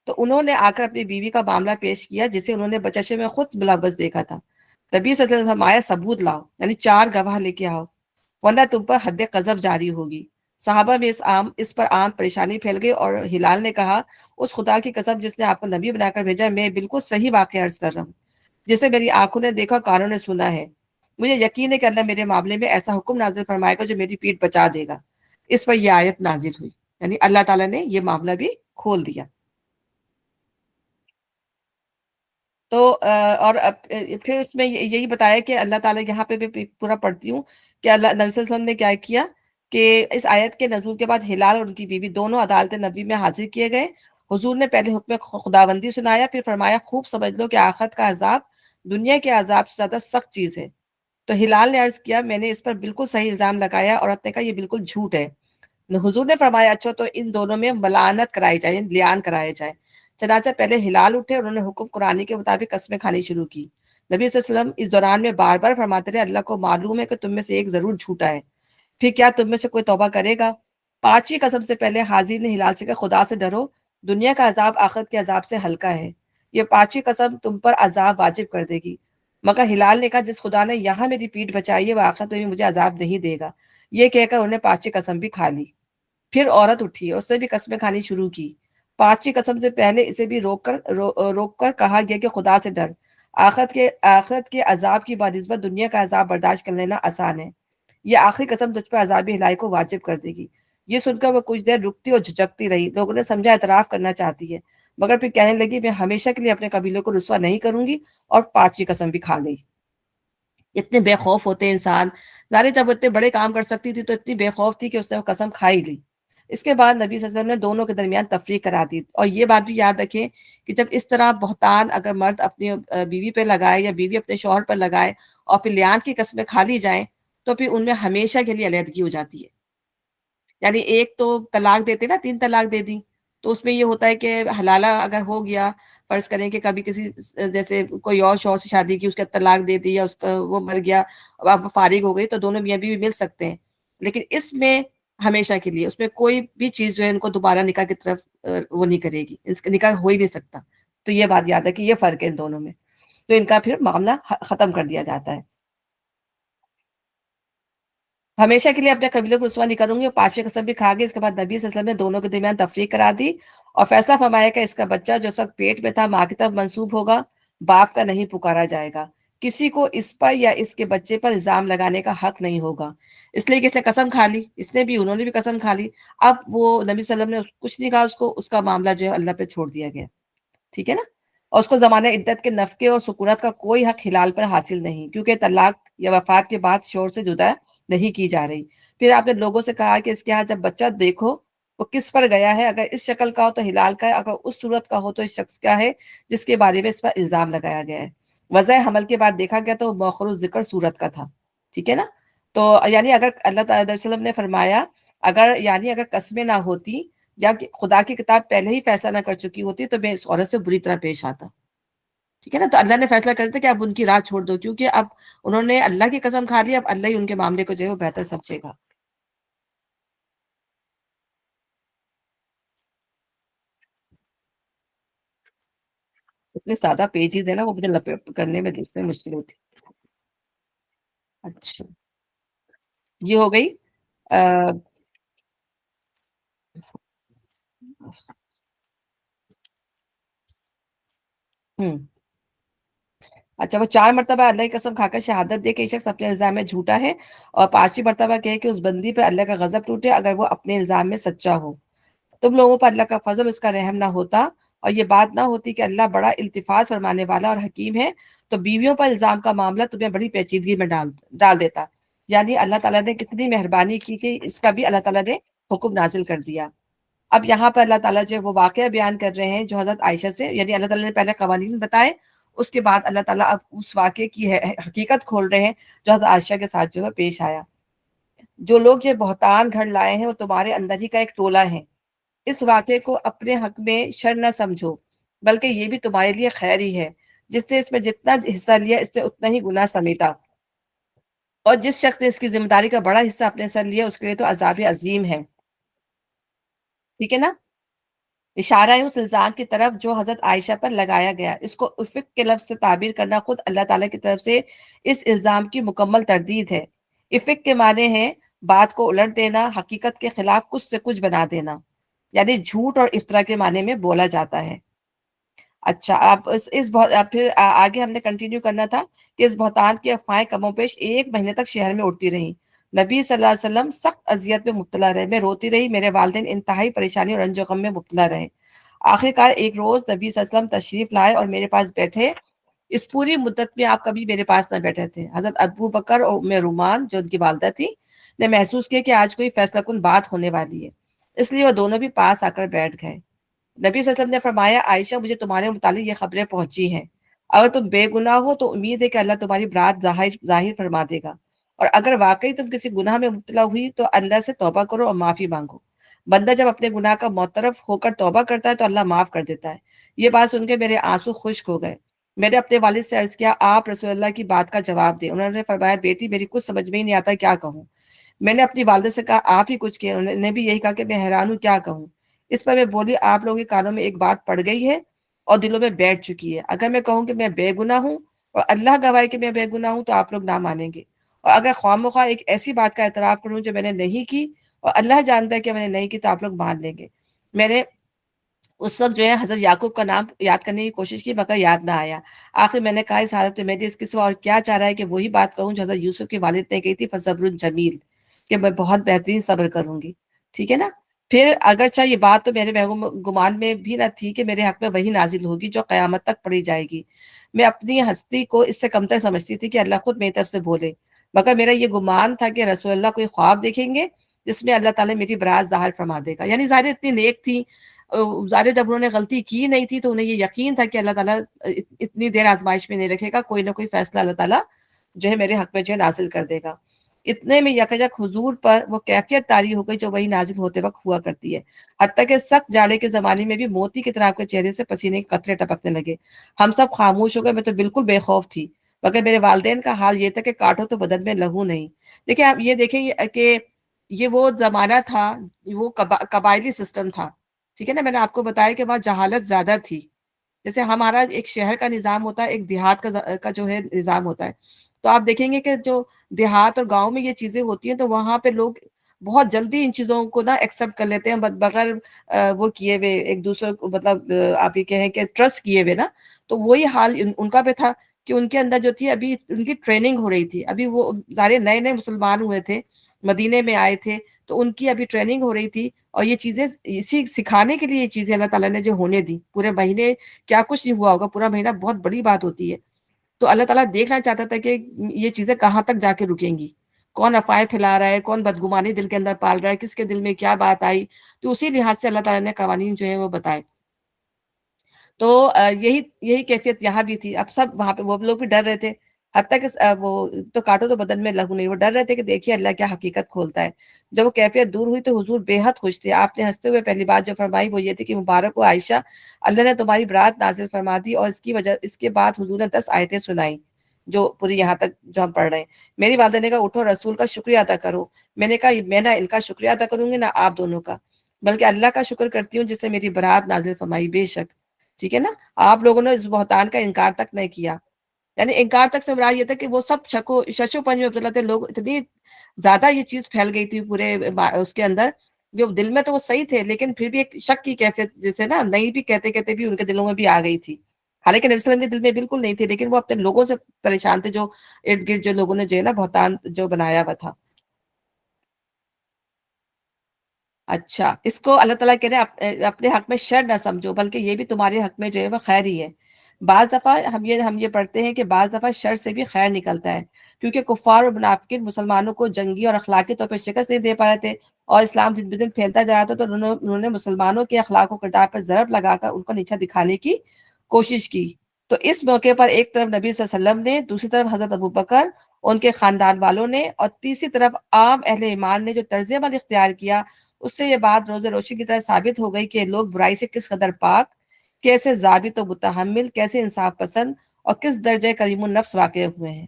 تو انہوں نے آ کر اپنی بیوی کا معاملہ پیش کیا جسے انہوں نے بچشے میں خود ملوث دیکھا تھا۔ نبی صلی اللہ علیہ وسلم نے فرمایا ثبوت لاؤ، یعنی 4 گواہ لے کے آؤ ورنہ تم پر حد قذف جاری ہوگی۔ صحابہ میں اس پر عام پریشانی پھیل گئی اور ہلال نے کہا اس خدا کی قسم جس نے آپ کو نبی بنا کر بھیجا ہے، میں بالکل صحیح واقعہ عرض کر رہا ہوں جسے میری آنکھوں نے دیکھا، کانوں نے سنا ہے، مجھے یقین ہے کہ اللہ میرے معاملے میں ایسا حکم نازل فرمائے گا جو میری پیٹھ بچا دے گا۔ اس پر یہ آیت نازل ہوئی، یعنی اللہ تعالیٰ نے یہ معاملہ بھی کھول دیا۔ تو اور پھر اس میں یہی بتایا کہ اللہ تعالیٰ یہاں پہ بھی پورا پڑھتی ہوں کہ اللہ نبی صلی اللہ علیہ وسلم نے کیا کیا کہ اس آیت کے نزول کے بعد ہلال اور ان کی بیوی دونوں عدالت نبی میں حاضر کیے گئے. حضور نے پہلے حکم خداوندی سنایا، پھر فرمایا خوب سمجھ لو کہ آخرت کا عذاب دنیا کے عذاب سے زیادہ سخت چیز ہے. تو ہلال نے عرض کیا میں نے اس پر بالکل صحیح الزام لگایا. عورت نے کہا یہ بالکل جھوٹ ہے. حضور نے فرمایا اچھا تو ان دونوں میں ملعنت کرائی جائے، لیان کرایا جائے. چنانچہ پہلے ہلال اٹھے اور انہوں نے حکم قرآنی کے مطابق قسمیں کھانی شروع کی. نبی صلی اللہ علیہ وسلم اس دوران میں بار بار فرماتے رہے اللہ کو معلوم ہے کہ تم میں سے ایک ضرور جھوٹا ہے، پھر کیا تم میں سے کوئی توبہ کرے گا؟ پانچویں قسم سے پہلے حاضر نے ہلال سے کہا خدا سے ڈرو، دنیا کا عذاب آخرت کے عذاب سے ہلکا ہے. یہ پانچویں قسم تم پر عذاب واجب کر دے گی. مگر ہلال نے کہا جس خدا نے یہاں میری پیٹھ بچائی ہے وہ آخرت میں بھی مجھے عذاب نہیں دے گا. یہ کہہ کر انہوں نے پانچویں قسم بھی کھا لی. پھر عورت اٹھی اور اس نے بھی قسمیں کھانی شروع کی. پانچویں قسم سے پہلے اسے بھی روک کر کہا گیا کہ خدا سے ڈر، آخرت کے عذاب کی بنسبت دنیا کا عذاب برداشت کر لینا آسان ہے. یہ آخری قسم تجھ پر عذاب الہی کو واجب کر دے گی. یہ سن کر وہ کچھ دیر رکتی اور جھجکتی رہی. لوگوں نے سمجھا اعتراف کرنا چاہتی ہے، مگر پھر کہنے لگی میں ہمیشہ کے لیے اپنے قبیلے کو رسوا نہیں کروں گی، اور پانچویں قسم بھی کھا گئی. اتنے بے خوف ہوتے ہیں انسان. ظاہر جب وہ اتنے بڑے کام کر سکتی تھی تو اتنی بے خوف تھی کہ اس نے وہ قسم کھائی لی. اس کے بعد نبی صلی اللہ علیہ وسلم نے دونوں کے درمیان تفریق کرا دی. اور یہ بات بھی یاد رکھیں کہ جب اس طرح بہتان اگر مرد اپنی بیوی پہ لگائے یا بیوی اپنے شوہر پر لگائے اور پھر لیان کی قسمیں کھا لی جائیں تو پھر ان میں ہمیشہ کے لیے علیحدگی ہو جاتی ہے. یعنی ایک تو طلاق دیتے نا، 3 طلاق دے دی، تو اس میں یہ ہوتا ہے کہ حلالہ اگر ہو گیا، فرض کریں کہ کبھی کسی جیسے کوئی اور شوہر سے شادی کی، اس کا طلاق دے دی یا اس کا وہ مر گیا، اب فارغ ہو گئی، تو دونوں میاں بیوی مل سکتے ہیں. لیکن اس میں ہمیشہ کے لیے اس میں کوئی بھی چیز جو ہے ان کو دوبارہ نکاح کی طرف وہ نہیں کرے گی، اس کا نکاح ہو ہی نہیں سکتا. تو یہ بات یاد ہے کہ یہ فرق ہے ان دونوں میں. تو ان کا پھر معاملہ ختم کر دیا جاتا ہے. ہمیشہ کے لیے اپنے قبیلے کو رسوا نہیں کروں گی. اور پانچویں قسم بھی کھا گئی. اس کے بعد نبی صلی اللہ علیہ وسلم نے دونوں کے درمیان تفریق کرا دی اور فیصلہ فرمایا کہ اس کا بچہ جو اس وقت پیٹ میں تھا ماں کی طرف منسوب ہوگا، باپ کا نہیں پکارا جائے گا. کسی کو اس پر یا اس کے بچے پر الزام لگانے کا حق نہیں ہوگا، اس لیے کہ اس نے قسم کھا لی، اس نے بھی، انہوں نے بھی قسم کھا لی. اب وہ نبی صلی اللہ علیہ وسلم نے کچھ نہیں کہا اس کو، اس کا معاملہ جو ہے اللہ پہ چھوڑ دیا گیا. ٹھیک ہے نا. اور اس کو زمانہ عدت کے نفقے اور سکونت کا کوئی حق ہلال پر حاصل نہیں، کیونکہ طلاق یا وفات کے بعد شوہر سے جدا نہیں کی جا رہی. پھر آپ نے لوگوں سے کہا کہ اس کے ہاں جب بچہ دیکھو وہ کس پر گیا ہے، اگر اس شکل کا ہو تو ہلال کا ہے، اگر اس صورت کا ہو تو اس شخص کا ہے جس کے بارے میں اس پر الزام لگایا گیا ہے. وضع حمل کے بعد دیکھا گیا تو وہ مؤخر الذکر صورت کا تھا. ٹھیک ہے نا. تو یعنی اگر اللہ تعالی علیہ وسلم نے فرمایا اگر قسمیں نہ ہوتی یا خدا کی کتاب پہلے ہی فیصلہ نہ کر چکی ہوتی تو میں اس عورت سے بری طرح پیش آتا. ٹھیک ہے نا. تو اللہ نے فیصلہ کر دیا کہ اب ان کی راہ چھوڑ دو، کیونکہ اب انہوں نے اللہ کی قسم کھا لی، اب اللہ ہی ان کے معاملے کو جو ہے وہ بہتر سمجھے گا. اتنے سادہ پیجز ہے نا، وہ مجھے لپیٹ کرنے میں دیکھنے میں مشکل ہوتی. اچھا یہ ہو گئی. ہوں اچھا وہ 4 مرتبہ اللہ کی قسم کھا کر شہادت دے کہ یہ شخص اپنے الزام میں جھوٹا ہے، اور 5ویں مرتبہ کہے کہ اس بندی پہ اللہ کا غضب ٹوٹے اگر وہ اپنے الزام میں سچا ہو. تم لوگوں پر اللہ کا فضل، اس کا رحم نہ ہوتا اور یہ بات نہ ہوتی کہ اللہ بڑا التفات فرمانے والا اور حکیم ہے، تو بیویوں پر الزام کا معاملہ تمہیں بڑی پیچیدگی میں ڈال دیتا. یعنی اللہ تعالیٰ نے کتنی مہربانی کی کہ اس کا بھی اللہ تعالیٰ نے حکم نازل کر دیا. اب یہاں پر اللہ تعالیٰ جو ہے وہ واقعہ بیان کر رہے ہیں جو حضرت عائشہ سے، یعنی اللہ تعالیٰ نے پہلے قوانین بتائے، اس کے بعد اللہ تعالیٰ اب اس واقعے کی حقیقت کھول رہے ہیں جو حضرت عائشہ کے ساتھ جو ہے پیش آیا. جو لوگ یہ بہتان گھڑ لائے ہیں وہ تمہارے اندر ہی کا ایک ٹولہ ہے. اس واقعے کو اپنے حق میں شر نہ سمجھو، بلکہ یہ بھی تمہارے لیے خیر ہی ہے. جس نے اس میں جتنا حصہ لیا اس نے اتنا ہی گناہ سمیٹا، اور جس شخص نے اس کی ذمہ داری کا بڑا حصہ اپنے سر لیا اس کے لیے تو عذاب عظیم ہے. ٹھیک ہے نا. اشارہ ہے اس الزام کی طرف جو حضرت عائشہ پر لگایا گیا. اس کو افق کے لفظ سے تعبیر کرنا خود اللہ تعالیٰ کی طرف سے اس الزام کی مکمل تردید ہے. افق کے معنی ہے بات کو الٹ دینا، حقیقت کے خلاف کچھ سے کچھ بنا دینا، یعنی جھوٹ اور افطرا کے معنی میں بولا جاتا ہے. اچھا آپ پھر آگے ہم نے کنٹینیو کرنا تھا کہ اس بہتان کی افواہیں کم و بیش 1 مہینے تک شہر میں اڑتی رہیں. نبی صلی اللہ علیہ وسلم سخت اذیت میں مبتلا رہے، میں روتی رہی، میرے والدین انتہائی پریشانی اور رنج و غم میں مبتلا رہے. آخر کار ایک روز نبی صلی اللہ علیہ وسلم تشریف لائے اور میرے پاس بیٹھے. اس پوری مدت میں آپ کبھی میرے پاس نہ بیٹھے تھے۔ حضرت ابو بکر اور ام رومان جو ان کی والدہ تھی نے محسوس کیا کہ آج کوئی فیصلہ کن بات ہونے والی ہے، اس لیے وہ دونوں بھی پاس آ کر بیٹھ گئے۔ نبی صلی اللہ علیہ وسلم نے فرمایا، عائشہ مجھے تمہارے متعلق یہ خبریں پہنچی ہیں، اگر تم بے گناہ ہو تو امید ہے کہ اللہ تمہاری برات ظاہر فرما دے گا، اور اگر واقعی تم کسی گناہ میں مبتلا ہوئی تو اللہ سے توبہ کرو اور معافی مانگو۔ بندہ جب اپنے گناہ کا معترف ہو کر توبہ کرتا ہے تو اللہ معاف کر دیتا ہے۔ یہ بات سن کے میرے آنسو خشک ہو گئے۔ میں نے اپنے والد سے عرض کیا، آپ رسول اللہ کی بات کا جواب دیں۔ انہوں نے فرمایا، بیٹی میری کچھ سمجھ میں ہی نہیں آتا کیا کہوں۔ میں نے اپنی والدہ سے کہا، آپ ہی کچھ کہیں۔ انہوں نے بھی یہی کہا کہ میں حیران ہوں کیا کہوں۔ اس پر میں بولی، آپ لوگوں کے کانوں میں ایک بات پڑ گئی ہے اور دلوں میں بیٹھ چکی ہے۔ اگر میں کہوں کہ میں بے گناہ ہوں اور اللہ گواہ کہ میں بے گناہ ہوں تو آپ لوگ نہ مانیں گے، اور اگر خواہ مخواہ ایک ایسی بات کا اعتراف کروں جو میں نے نہیں کی اور اللہ جانتا ہے کہ میں نے نہیں کی تو آپ لوگ مان لیں گے۔ میں نے اس وقت جو ہے حضرت یعقوب کا نام یاد کرنے کی کوشش کی مگر یاد نہ آیا۔ آخر میں نے کہا، اس حالت میں اس کے سوا اور کیا چاہ رہا ہے کہ وہی بات کہوں جو حضرت یوسف کے والد نے کہی تھی، فصبر جمیل، کہ میں بہت بہترین صبر کروں گی۔ ٹھیک ہے نا؟ پھر اگرچہ یہ بات تو میرے گمان میں بھی نہ تھی کہ میرے حق میں وہی نازل ہوگی جو قیامت تک پڑھی جائے گی۔ میں اپنی ہستی کو اس سے کمتر سمجھتی تھی کہ اللہ خود میری طرف سے بولے، مگر میرا یہ گمان تھا کہ رسول اللہ کوئی خواب دیکھیں گے جس میں اللہ تعالیٰ میری برات ظاہر فرما دے گا۔ یعنی ظاہر اتنی نیک تھی، ظاہر جب انہوں نے غلطی کی نہیں تھی تو انہیں یہ یقین تھا کہ اللہ تعالیٰ اتنی دیر آزمائش میں نہیں رکھے گا، کوئی نہ کوئی فیصلہ اللہ تعالیٰ جو ہے میرے حق میں جو ہے نازل کر دے گا۔ اتنے میں یکجک حضور پر وہ کیفیت طاری ہو گئی جو وہی نازل ہوتے وقت ہوا کرتی ہے، حتیٰ کہ سخت جاڑے کے زمانے میں بھی موتی کی طرح آپ کے چہرے سے پسینے کے قطرے ٹپکنے لگے۔ ہم سب خاموش ہو گئے، میں تو بالکل بے خوف تھی، مگر میرے والدین کا حال یہ تھا کہ کاٹو تو بدن میں لہو نہیں۔ دیکھیں آپ یہ دیکھیں کہ یہ وہ زمانہ تھا، وہ قبائلی سسٹم تھا۔ ٹھیک ہے نا؟ میں نے آپ کو بتایا کہ وہاں جہالت زیادہ تھی۔ جیسے ہمارا ایک شہر کا نظام ہوتا ہے، ایک دیہات کا جو ہے نظام ہوتا ہے، تو آپ دیکھیں گے کہ جو دیہات اور گاؤں میں یہ چیزیں ہوتی ہیں تو وہاں پہ لوگ بہت جلدی ان چیزوں کو نا ایکسیپٹ کر لیتے ہیں، بغیر وہ کیے ہوئے ایک دوسرے کو، مطلب آپ یہ کہیں کہ ٹرسٹ کیے ہوئے نا۔ تو وہی حال ان کا بھی تھا کہ ان کے اندر جو تھی ابھی ان کی ٹریننگ ہو رہی تھی، ابھی وہ سارے نئے نئے مسلمان ہوئے تھے، مدینے میں آئے تھے، تو ان کی ابھی ٹریننگ ہو رہی تھی، اور یہ چیزیں اسی سکھانے کے لیے یہ چیزیں اللہ تعالیٰ نے جو ہونے دی۔ پورے مہینے کیا کچھ نہیں ہوا ہوگا، پورا مہینہ بہت بڑی بات ہوتی ہے۔ تو اللہ تعالیٰ دیکھنا چاہتا تھا کہ یہ چیزیں کہاں تک جا کے رکیں گی، کون افواہیں پھیلا رہا ہے، کون بدگمانی دل کے اندر پال رہا ہے، کس کے دل میں کیا بات آئی۔ تو اسی لحاظ سے اللہ تعالیٰ نے قوانین جو ہے وہ بتائے۔ تو یہی کیفیت یہاں بھی تھی۔ اب سب وہاں پہ وہ لوگ بھی ڈر رہے تھے، حتیٰ کہ وہ تو کاٹو تو بدن میں لہو نہیں، وہ ڈر رہے تھے کہ دیکھیے اللہ کیا حقیقت کھولتا ہے۔ جب وہ کیفیت دور ہوئی تو حضور بے حد خوش تھے۔ آپ نے ہنستے ہوئے پہلی بات جو فرمائی وہ یہ تھی کہ مبارک ہو عائشہ، اللہ نے تمہاری برات نازل فرما دی، اور اس کے بعد حضور نے 10 آیتیں سنائیں جو پوری یہاں تک جو ہم پڑھ رہے ہیں۔ میری والدہ نے کہا، اٹھو رسول کا شکریہ ادا کرو۔ میں نے کہا، میں نہ ان کا شکریہ ادا کروں گی نہ آپ دونوں کا، بلکہ اللہ کا شکر کرتی ہوں جس نے میری برات نازل فرمائی۔ بے شک، ٹھیک ہے نا، آپ لوگوں نے اس بہتان کا انکار تک نہیں کیا۔ یعنی انکار تک سے مراد یہ تھا کہ وہ سب ششو پنج میں مبتلا تھے لوگ، اتنی زیادہ یہ چیز پھیل گئی تھی پورے اس کے اندر، جو دل میں تو وہ صحیح تھے لیکن پھر بھی ایک شک کی کیفیت جیسے نا نہیں بھی کہتے کہتے بھی ان کے دلوں میں بھی آ گئی تھی۔ حالانکہ نبی صلی اللہ علیہ وسلم کے دل میں بالکل نہیں تھی، لیکن وہ اپنے لوگوں سے پریشان تھے جو ارد گرد جو لوگوں نے جو ہے نا بہتان جو بنایا ہوا تھا۔ اچھا، اس کو اللہ تعالیٰ کہہ رہے ہیں اپنے حق میں شر نہ سمجھو، بلکہ یہ بھی تمہارے حق میں جو ہے وہ خیر ہی ہے۔ بعض دفعہ ہم یہ پڑھتے ہیں کہ بعض دفعہ شر سے بھی خیر نکلتا ہے، کیونکہ کفار اور منافقین مسلمانوں کو جنگی اور اخلاقی طور پر شکست نہیں دے پا رہے تھے، اور اسلام دن بدن پھیلتا جا رہا تھا، تو انہوں نے مسلمانوں کے اخلاق و کردار پر ضرب لگا کر ان کو نیچا دکھانے کی کوشش کی۔ تو اس موقع پر ایک طرف نبی صلی اللہ علیہ وسلم نے، دوسری طرف حضرت ابوبکر ان کے خاندان والوں نے، اور تیسری طرف عام اہل ایمان نے جو طرز عمل اختیار کیا، اس سے یہ بات روز روشنی کی طرح ثابت ہو گئی کہ لوگ برائی سے کس قدر پاک، کیسے ضابط و متحمل، کیسے انصاف پسند اور کس درجے کریم النفس واقع ہوئے ہیں۔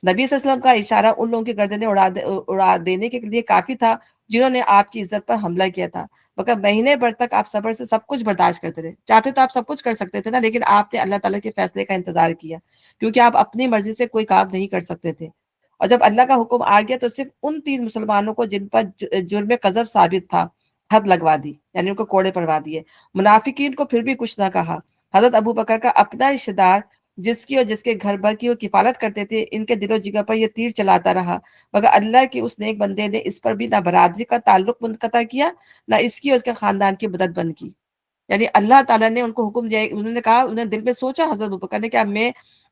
نبی صلی اللہ علیہ وسلم کا اشارہ ان لوگوں کی گردنیں اڑا دینے کے لیے کافی تھا جنہوں نے آپ کی عزت پر حملہ کیا تھا، مگر مہینے بھر تک آپ صبر سے سب کچھ برداشت کرتے رہے۔ چاہتے تو آپ سب کچھ کر سکتے تھے نا، لیکن آپ نے اللہ تعالیٰ کے فیصلے کا انتظار کیا، کیونکہ آپ اپنی مرضی سے کوئی کام نہیں کر سکتے تھے۔ اور جب اللہ کا حکم آ گیا تو صرف ان 3 مسلمانوں کو جن پر جرم قذف ثابت تھا حد لگوا دی، یعنی ان کو کوڑے پروا دیے۔ منافقین کو پھر بھی کچھ نہ کہا۔ حضرت ابو بکر کا اپنا رشتہ دار جس کی اور جس کے گھر بھر کی وہ کفالت کرتے تھے، ان کے دل و جگر پر یہ تیر چلاتا رہا، مگر اللہ کے اس نیک بندے نے اس پر بھی نہ برادری کا تعلق منقطع کیا، نہ اس کی اور اس کے خاندان کی مدد بند کی۔ یعنی اللہ تعالیٰ نے ان کو حکم دیا، انہوں نے کہا، انہوں نے دل میں سوچا حضرت ابوبکر نے کہ اب میں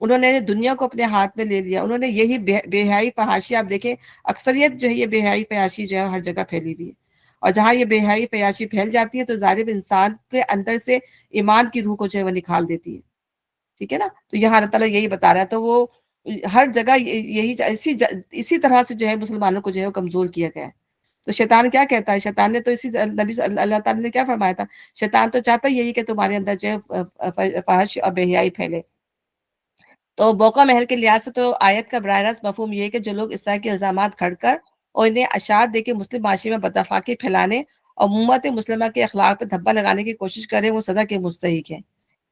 انہوں نے دنیا کو اپنے ہاتھ میں لے لیا. انہوں نے یہی بے حیائی فحاشی آپ دیکھیں اکثریت جو ہے یہ بے حیائی فحاشی جو ہے ہر جگہ پھیلی ہوئی ہے. اور جہاں یہ بے حیائی فحاشی پھیل جاتی ہے تو ظاہر انسان کے اندر سے ایمان کی روح کو جو ہے وہ نکال دیتی ہے. ٹھیک ہے نا. تو یہاں اللہ تعالیٰ یہی بتا رہا ہے. تو وہ ہر جگہ یہی اسی طرح سے جو ہے مسلمانوں کو جو ہے وہ کمزور کیا گیا ہے. تو شیطان کیا کہتا ہے؟ شیطان نے تو اسی نبی اللہ تعالیٰ نے کیا فرمایا تھا؟ شیطان تو چاہتا یہی کہ تمہارے اندر جو ہے فحش اور بے حیائی پھیلے. تو موقع محل کے لحاظ سے تو آیت کا براہ راست مفہوم یہ ہے کہ جو لوگ اس طرح کے الزامات کھڑ کر اور انہیں اشاعت دے کے مسلم معاشرے میں بدافاقی پھیلانے اور امت مسلمہ کے اخلاق پہ دھبا لگانے کی کوشش کریں وہ سزا کے مستحق ہیں.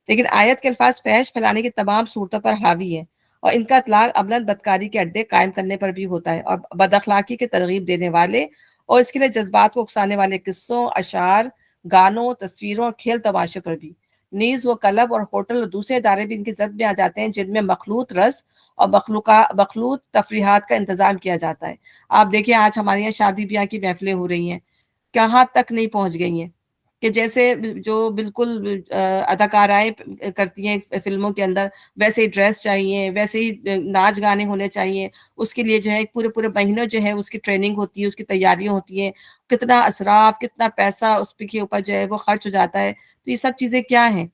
لیکن آیت کے الفاظ فحش پھیلانے کی تمام صورتوں پر حاوی ہیں اور ان کا اطلاق عملاً بدکاری کے اڈے قائم کرنے پر بھی ہوتا ہے اور بد اخلاقی کی ترغیب دینے والے اور اس کے لیے جذبات کو اکسانے والے قصوں، اشعار، گانوں، تصویروں اور کھیل تماشے پر بھی. نیز وہ کلب اور ہوٹل اور دوسرے ادارے بھی ان کی زد میں آ جاتے ہیں جن میں مخلوط رس اور مخلوط تفریحات کا انتظام کیا جاتا ہے. آپ دیکھیں آج ہمارے یہاں شادی بیاہ کی محفلیں ہو رہی ہیں کہاں تک نہیں پہنچ گئی ہیں کہ جیسے جو بالکل اداکارائیں کرتی ہیں فلموں کے اندر ویسے ہی ڈریس چاہیے، ویسے ہی ناچ گانے ہونے چاہیے. اس کے لیے جو ہے پورے مہینوں جو ہے اس کی ٹریننگ ہوتی ہے، اس کی تیاریاں ہوتی ہیں. کتنا اسراف، کتنا پیسہ اس کے اوپر جو ہے وہ خرچ ہو جاتا ہے. تو یہ سب چیزیں کیا ہیں؟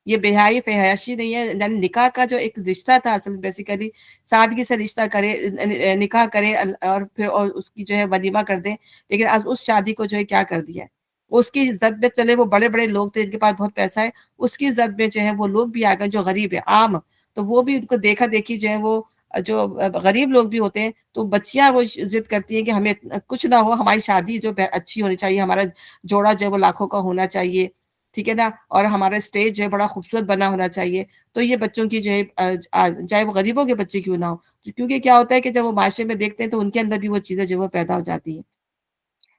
یہ بے حیائی فحاشی نہیں ہے. یعنی نکاح کا جو ایک رشتہ تھا اصل بیسیکلی سادگی سے رشتہ کرے، نکاح کرے اور پھر اور اس کی جو ہے ولیمہ کر دیں. لیکن اب اس شادی کو جو ہے کیا کر دیا ہے؟ اس کی زد میں چلے وہ بڑے بڑے لوگ تھے جن کے پاس بہت پیسہ ہے، اس کی زد میں جو ہے وہ لوگ بھی آ گئے جو غریب ہے عام. تو وہ بھی ان کو دیکھا دیکھی جو ہے وہ جو غریب لوگ بھی ہوتے ہیں تو بچیاں وہ ضد کرتی ہیں کہ ہمیں کچھ نہ ہو، ہماری شادی جو اچھی ہونی چاہیے، ہمارا جوڑا جو ہے وہ لاکھوں کا ہونا چاہیے. ٹھیک ہے نا. اور ہمارا اسٹیج جو ہے بڑا خوبصورت بنا ہونا چاہیے. تو یہ بچوں کی جو ہے چاہے وہ غریبوں کے بچے کیوں نہ ہو، کیونکہ کیا ہوتا ہے کہ جب وہ معاشرے میں دیکھتے ہیں تو ان کے اندر بھی وہ چیزیں جو وہ پیدا ہو جاتی ہیں.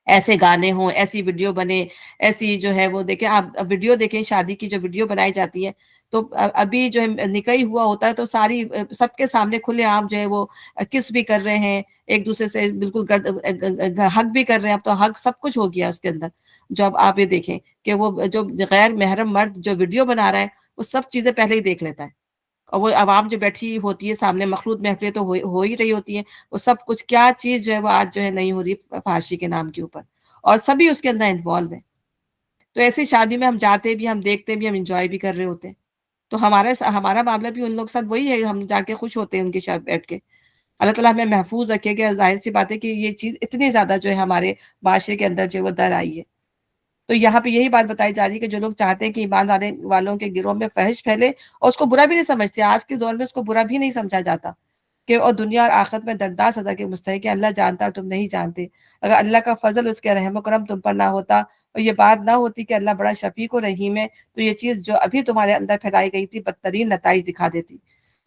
ایسے گانے ہوں، ایسی ویڈیو بنے، ایسی جو ہے وہ دیکھیں آپ ویڈیو دیکھیں شادی کی جو ویڈیو بنائی جاتی ہے تو ابھی جو ہے نکاح ہوا ہوتا ہے تو ساری سب کے سامنے کھلے عام جو ہے وہ کس بھی کر رہے ہیں ایک دوسرے سے بالکل حق بھی کر رہے ہیں. اب تو حق سب کچھ ہو گیا اس کے اندر. جو اب آپ یہ دیکھیں کہ وہ جو غیر محرم مرد جو ویڈیو بنا رہا ہے وہ سب چیزیں پہلے ہی دیکھ لیتا ہے اور وہ عوام جو بیٹھی ہوتی ہے سامنے مخلوط محفلیں تو ہو ہی رہی ہوتی ہیں. وہ سب کچھ کیا چیز جو ہے وہ آج جو ہے نہیں ہو رہی فحاشی کے نام کے اوپر اور سبھی اس کے اندر انوالو ہیں. تو ایسی شادی میں ہم جاتے بھی، ہم دیکھتے بھی، ہم انجوائے بھی کر رہے ہوتے ہیں. تو ہمارا معاملہ بھی ان لوگ کے ساتھ وہی ہے. ہم جا کے خوش ہوتے ہیں ان کے ساتھ بیٹھ کے. اللہ تعالیٰ ہمیں محفوظ رکھے کہ ظاہر سی بات ہے کہ یہ چیز اتنی زیادہ جو ہے ہمارے معاشرے کے اندر جو ہے وہ در آئی ہے. تو یہاں پہ یہی بات بتائی جا رہی ہے کہ جو لوگ چاہتے ہیں کہ ایمان لانے والوں کے گروہ میں فحش پھیلے اور اس کو برا بھی نہیں سمجھتے. آج کے دور میں اس کو برا بھی نہیں سمجھا جاتا کہ اور دنیا اور آخرت میں دردار سزا کے مستحق ہے. اللہ جانتا اور تم نہیں جانتے. اگر اللہ کا فضل، اس کے رحم و کرم تم پر نہ ہوتا اور یہ بات نہ ہوتی کہ اللہ بڑا شفیق و رحیم ہے تو یہ چیز جو ابھی تمہارے اندر پھیلائی گئی تھی بدترین نتائج دکھا دیتی.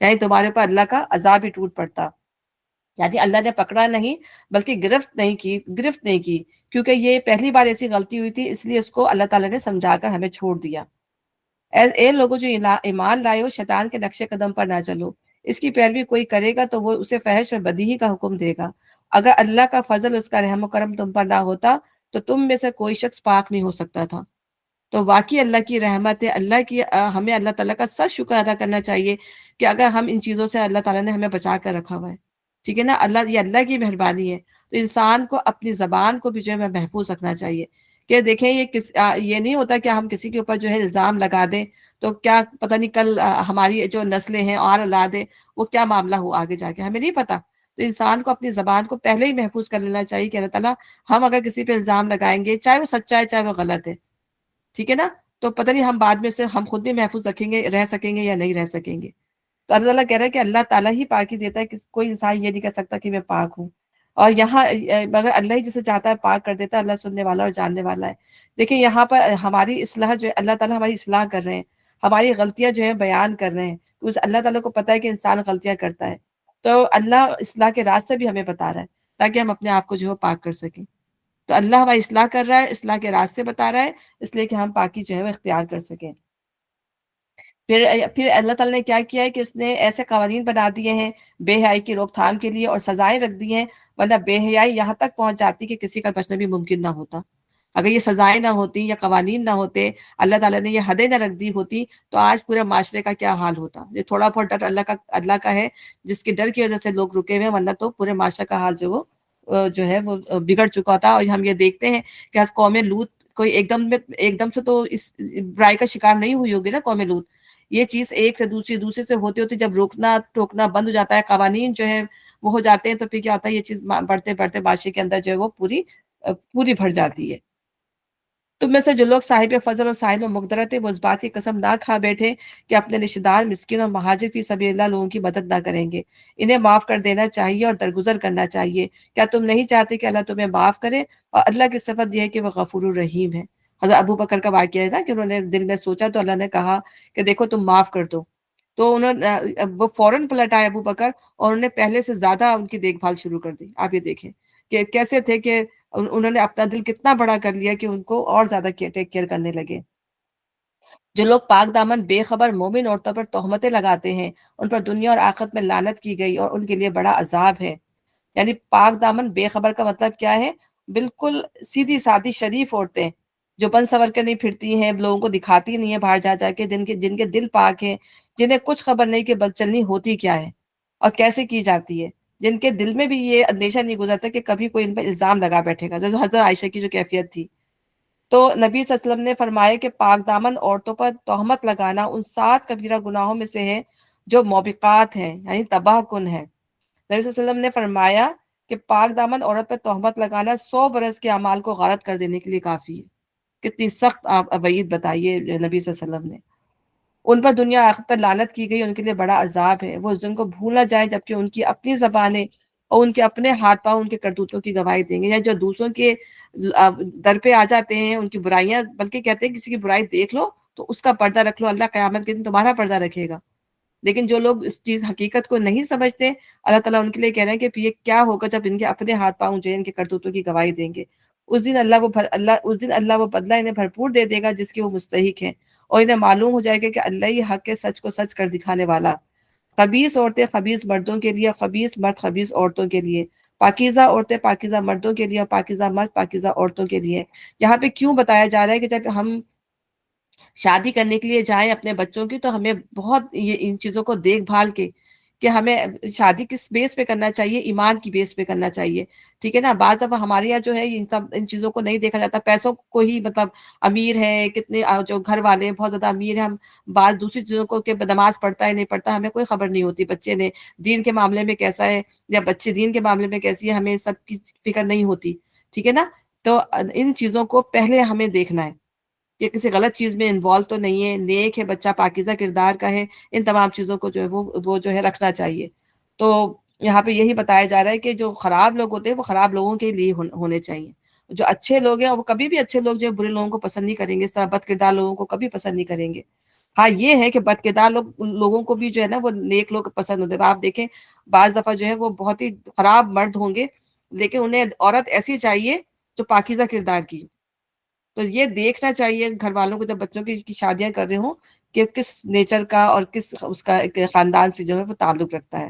یعنی تمہارے اوپر اللہ کا عذاب ہی ٹوٹ پڑتا. یعنی اللہ نے پکڑا نہیں بلکہ گرفت نہیں کی کیونکہ یہ پہلی بار ایسی غلطی ہوئی تھی، اس لیے اس کو اللہ تعالیٰ نے سمجھا کر ہمیں چھوڑ دیا. اے لوگوں جو ایمان لائے ہو، شیطان کے نقش قدم پر نہ چلو. اس کی پیروی کوئی کرے گا تو وہ اسے فحش اور بدی کا حکم دے گا. اگر اللہ کا فضل، اس کا رحم و کرم تم پر نہ ہوتا تو تم میں سے کوئی شخص پاک نہیں ہو سکتا تھا. تو واقعی اللہ کی رحمت ہے. اللہ کی ہمیں اللہ تعالیٰ کا سچ شکر ادا کرنا چاہیے کہ اگر ہم ان چیزوں سے اللہ تعالیٰ نے ہمیں بچا کر رکھا ہوا ہے. ٹھیک ہے نا. یہ اللہ کی مہربانی ہے. تو انسان کو اپنی زبان کو بھی جو ہے محفوظ رکھنا چاہیے کہ دیکھیں یہ نہیں ہوتا کہ ہم کسی کے اوپر جو ہے الزام لگا دیں تو کیا پتہ نہیں کل ہماری جو نسلیں ہیں اور اولاد ہے وہ کیا معاملہ ہو آگے جا کے ہمیں نہیں پتا. تو انسان کو اپنی زبان کو پہلے ہی محفوظ کر لینا چاہیے کہ اللہ تعالیٰ ہم اگر کسی پہ الزام لگائیں گے چاہے وہ سچا ہے چاہے وہ غلط ہے، ٹھیک ہے نا، تو پتہ نہیں ہم بعد میں سے ہم خود بھی محفوظ رہ سکیں گے یا نہیں رہ سکیں گے. تو اللہ تعالیٰ کہہ رہا ہے کہ اللہ تعالیٰ ہی پاکی دیتا ہے کہ کوئی انسان یہ نہیں کہہ سکتا کہ میں پاک ہوں. اور یہاں مگر اللہ ہی جسے چاہتا ہے پاک کر دیتا ہے. اللہ سننے والا اور جاننے والا ہے. دیکھیں یہاں پر ہماری اصلاح جو ہے اللہ تعالیٰ ہماری اصلاح کر رہے ہیں، ہماری غلطیاں جو ہے بیان کر رہے ہیں. اللہ تعالیٰ کو پتہ ہے کہ انسان غلطیاں کرتا ہے تو اللہ اصلاح کے راستے بھی ہمیں بتا رہا ہے تاکہ ہم اپنے آپ کو جو ہے پاک کر سکیں. تو اللہ ہماری اصلاح کر رہا ہے، اصلاح کے راستے بتا رہا ہے اس لیے کہ ہم پاکی جو ہے وہ اختیار کر سکیں. پھر اللہ تعالیٰ نے کیا کیا ہے کہ اس نے ایسے قوانین بنا دیے ہیں بے حیائی کی روک تھام کے لیے اور سزائیں رکھ دی ہیں ورنہ بے حیائی یہاں تک پہنچ جاتی کہ کسی کا بچنا بھی ممکن نہ ہوتا. اگر یہ سزائیں نہ ہوتی یا قوانین نہ ہوتے، اللہ تعالیٰ نے یہ حدیں نہ رکھ دی ہوتی، تو آج پورے معاشرے کا کیا حال ہوتا۔ یہ تھوڑا بہت ڈر اللہ کا ہے، جس کے ڈر کی وجہ سے لوگ رکے ہوئے ہیں، ورنہ تو پورے معاشرے کا حال جو ہے وہ بگڑ چکا تھا۔ اور ہم یہ دیکھتے ہیں کہ آج قوم لوط کوئی ایک دم سے تو اس برائی کا شکار نہیں ہوئی ہوگی نا قوم لوط۔ یہ چیز ایک سے دوسرے سے ہوتے ہوتے جب روکنا ٹوکنا بند ہو جاتا ہے، قوانین جو ہے وہ ہو جاتے ہیں، تو پھر کیا ہوتا ہے، یہ چیز بڑھتے بڑھتے معاشرے کے اندر جو ہے وہ پوری بھر جاتی ہے۔ تم میں سے جو لوگ صاحب فضل اور صاحب مقدرت ہے، وہ اس بات کی قسم نہ کھا بیٹھے کہ اپنے رشتہ دار، مسکین اور مہاجر فی سبیل اللہ لوگوں کی مدد نہ کریں گے۔ انہیں معاف کر دینا چاہیے اور درگزر کرنا چاہیے۔ کیا تم نہیں چاہتے کہ اللہ تمہیں معاف کرے؟ اور اللہ کی صفت یہ ہے کہ وہ غفور الرحیم ہے۔ حضرت ابو بکر کا واقعہ تھا کہ انہوں نے دل میں سوچا تو اللہ نے کہا کہ دیکھو تم معاف کر دو، تو وہ فوراً پلٹ آئے ابو بکر، اور انہوں نے پہلے سے زیادہ ان کی دیکھ بھال شروع کر دی۔ آپ یہ دیکھیں کہ کیسے تھے کہ انہوں نے اپنا دل کتنا بڑا کر لیا کہ ان کو اور زیادہ ٹیک کیئر کرنے لگے۔ جو لوگ پاک دامن بے خبر مومن عورتوں پر تہمتیں لگاتے ہیں، ان پر دنیا اور آخرت میں لعنت کی گئی اور ان کے لیے بڑا عذاب ہے۔ یعنی پاک دامن بے خبر کا مطلب کیا ہے؟ بالکل سیدھی سادھی شریف عورتیں جو بن سور کے نہیں پھرتی ہیں، لوگوں کو دکھاتی نہیں ہے باہر جا جا کے، جن کے دل پاک ہیں، جنہیں کچھ خبر نہیں کہ بدچلنی ہوتی کیا ہے اور کیسے کی جاتی ہے، جن کے دل میں بھی یہ اندیشہ نہیں گزرتا کہ کبھی کوئی ان پر الزام لگا بیٹھے گا، جیسے حضرت عائشہ کی جو کیفیت تھی۔ تو نبی صلی اللہ علیہ وسلم نے فرمایا کہ پاک دامن عورتوں پر تہمت لگانا ان 7 کبیرہ گناہوں میں سے ہے جو موبقات ہیں، یعنی تباہ کن ہیں۔ نبی صلی اللہ علیہ وسلم نے فرمایا کہ پاک دامن عورت پر تہمت لگانا 100 برس کے اعمال کو غارت کر دینے کے لیے کافی ہے۔ کتنی سخت آپ وعید بتائیے نبی صلی اللہ علیہ وسلم نے۔ ان پر دنیا آخرت پر لعنت کی گئی، ان کے لیے بڑا عذاب ہے۔ وہ اس دن کو بھول نہ جائیں جبکہ ان کی اپنی زبانیں اور ان کے اپنے ہاتھ پاؤں ان کے کرتوتوں کی گواہی دیں گے۔ یا جو دوسروں کے در پہ آ جاتے ہیں، ان کی برائیاں، بلکہ کہتے ہیں کسی کی برائی دیکھ لو تو اس کا پردہ رکھ لو، اللہ قیامت کے دن تمہارا پردہ رکھے گا۔ لیکن جو لوگ اس چیز حقیقت کو نہیں سمجھتے، اللہ تعالیٰ ان کے لیے کہہ رہے ہیں کہ یہ کیا ہوگا جب ان کے اپنے ہاتھ پاؤں جو ہے ان کے کرتوتوں کی گواہی دیں گے۔ اس دن اللہ وہ بدلہ انہیں بھرپور دے دے گا جس کے وہ مستحق ہیں، اور انہیں معلوم ہو جائے گا کہ اللہ ہی حق کے سچ کو سچ کر دکھانے والا۔ خبیث عورتیں خبیث مردوں کے لیے، خبیث مرد خبیث عورتوں کے لیے، پاکیزہ عورتیں پاکیزہ مردوں کے لیے، اور پاکیزہ مرد پاکیزہ عورتوں کے لیے۔ یہاں پہ کیوں بتایا جا رہا ہے کہ جب ہم شادی کرنے کے لیے جائیں اپنے بچوں کی، تو ہمیں بہت ان چیزوں کو دیکھ بھال کے کہ ہمیں شادی کس بیس پہ کرنا چاہیے، ایمان کی بیس پہ کرنا چاہیے، ٹھیک ہے نا۔ بعض دفعہ ہمارے یہاں جو ہے ان چیزوں کو نہیں دیکھا جاتا، پیسوں کو ہی، مطلب امیر ہے کتنے، جو گھر والے ہیں بہت زیادہ امیر ہیں، ہم بعض دوسری چیزوں کو کہ نماز پڑھتا ہے نہیں پڑھتا ہمیں کوئی خبر نہیں ہوتی، بچے نے دین کے معاملے میں کیسا ہے یا بچے دین کے معاملے میں کیسی ہے، ہمیں سب کی فکر نہیں ہوتی، ٹھیک ہے نا۔ تو ان چیزوں کو پہلے ہمیں دیکھنا ہے کہ کسی غلط چیز میں انوالو تو نہیں ہے، نیک ہے بچہ، پاکیزہ کردار کا ہے، ان تمام چیزوں کو جو ہے وہ جو ہے رکھنا چاہیے۔ تو یہاں پہ یہی بتایا جا رہا ہے کہ جو خراب لوگ ہوتے ہیں وہ خراب لوگوں کے لیے ہونے چاہیے، جو اچھے لوگ ہیں وہ کبھی بھی اچھے لوگ جو ہے برے لوگوں کو پسند نہیں کریں گے، اس طرح بد کردار لوگوں کو کبھی پسند نہیں کریں گے۔ ہاں یہ ہے کہ بد کردار لوگوں کو بھی جو ہے نا وہ نیک لوگ پسند ہوتے ہیں۔ آپ دیکھیں بعض دفعہ جو ہے وہ بہت ہی خراب مرد ہوں گے، لیکن انہیں عورت ایسی چاہیے جو پاکیزہ کردار کی ہو۔ تو یہ دیکھنا چاہیے گھر والوں کو جب بچوں کی شادیاں کر رہے ہوں کہ کس نیچر کا اور کس اس کا ایک خاندان سے جو ہے وہ تعلق رکھتا ہے۔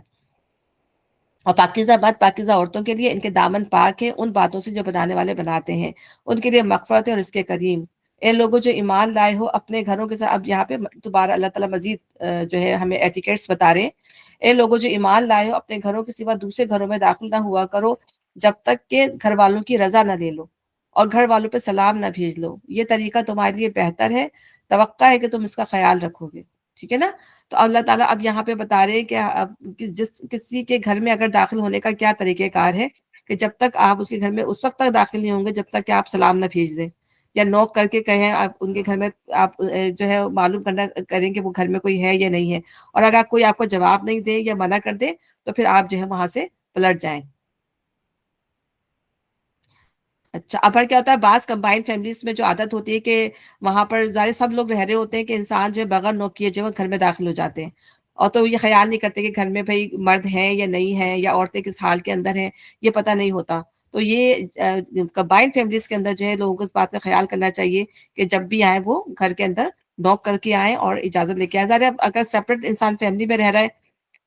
اور پاکیزہ بات پاکیزہ عورتوں کے لیے، ان کے دامن پاک ہیں ان باتوں سے جو بنانے والے بناتے ہیں، ان کے لیے مغفرت ہے اور رزق کریم۔ اے لوگوں جو ایمان لائے ہو اپنے گھروں کے ساتھ، اب یہاں پہ دوبارہ اللہ تعالیٰ مزید جو ہے ہمیں ایٹیکیٹس بتا رہے ہیں۔ اے لوگوں جو ایمان لائے ہو اپنے گھروں کے سوا دوسرے گھروں میں داخل نہ ہوا کرو جب تک کہ گھر والوں کی رضا نہ لے لو، اور گھر والوں پہ سلام نہ بھیج لو، یہ طریقہ تمہارے لیے بہتر ہے، توقع ہے کہ تم اس کا خیال رکھو گے، ٹھیک ہے نا۔ تو اللہ تعالیٰ اب یہاں پہ بتا رہے ہیں کہ کسی کے گھر میں اگر داخل ہونے کا کیا طریقہ کار ہے، کہ جب تک آپ اس کے گھر میں اس وقت تک داخل نہیں ہوں گے جب تک کہ آپ سلام نہ بھیج دیں، یا نوک کر کے کہیں آپ ان کے گھر میں، آپ جو ہے معلوم کریں کہ وہ گھر میں کوئی ہے یا نہیں ہے، اور اگر کوئی آپ کو جواب نہیں دے یا منع کر دے تو پھر آپ جو ہے وہاں سے پلٹ جائیں۔ اچھا، اب کیا ہوتا ہے بعض کمبائنڈ فیملیز میں جو عادت ہوتی ہے کہ وہاں پر ظاہر سب لوگ رہ رہے ہوتے ہیں کہ انسان جو ہے بغیر نوک کیے جو ہے گھر میں داخل ہو جاتے ہیں، اور تو یہ خیال نہیں کرتے کہ گھر میں بھائی مرد ہیں یا نہیں ہیں یا عورتیں کس حال کے اندر ہیں، یہ پتہ نہیں ہوتا۔ تو یہ کمبائنڈ فیملیز کے اندر جو ہے لوگوں کو اس بات کا خیال کرنا چاہیے کہ جب بھی آئیں وہ گھر کے اندر نوک کر کے آئیں اور اجازت لے کے آئیں۔ ظاہر ہے اگر سیپریٹ انسان فیملی میں رہ رہا ہے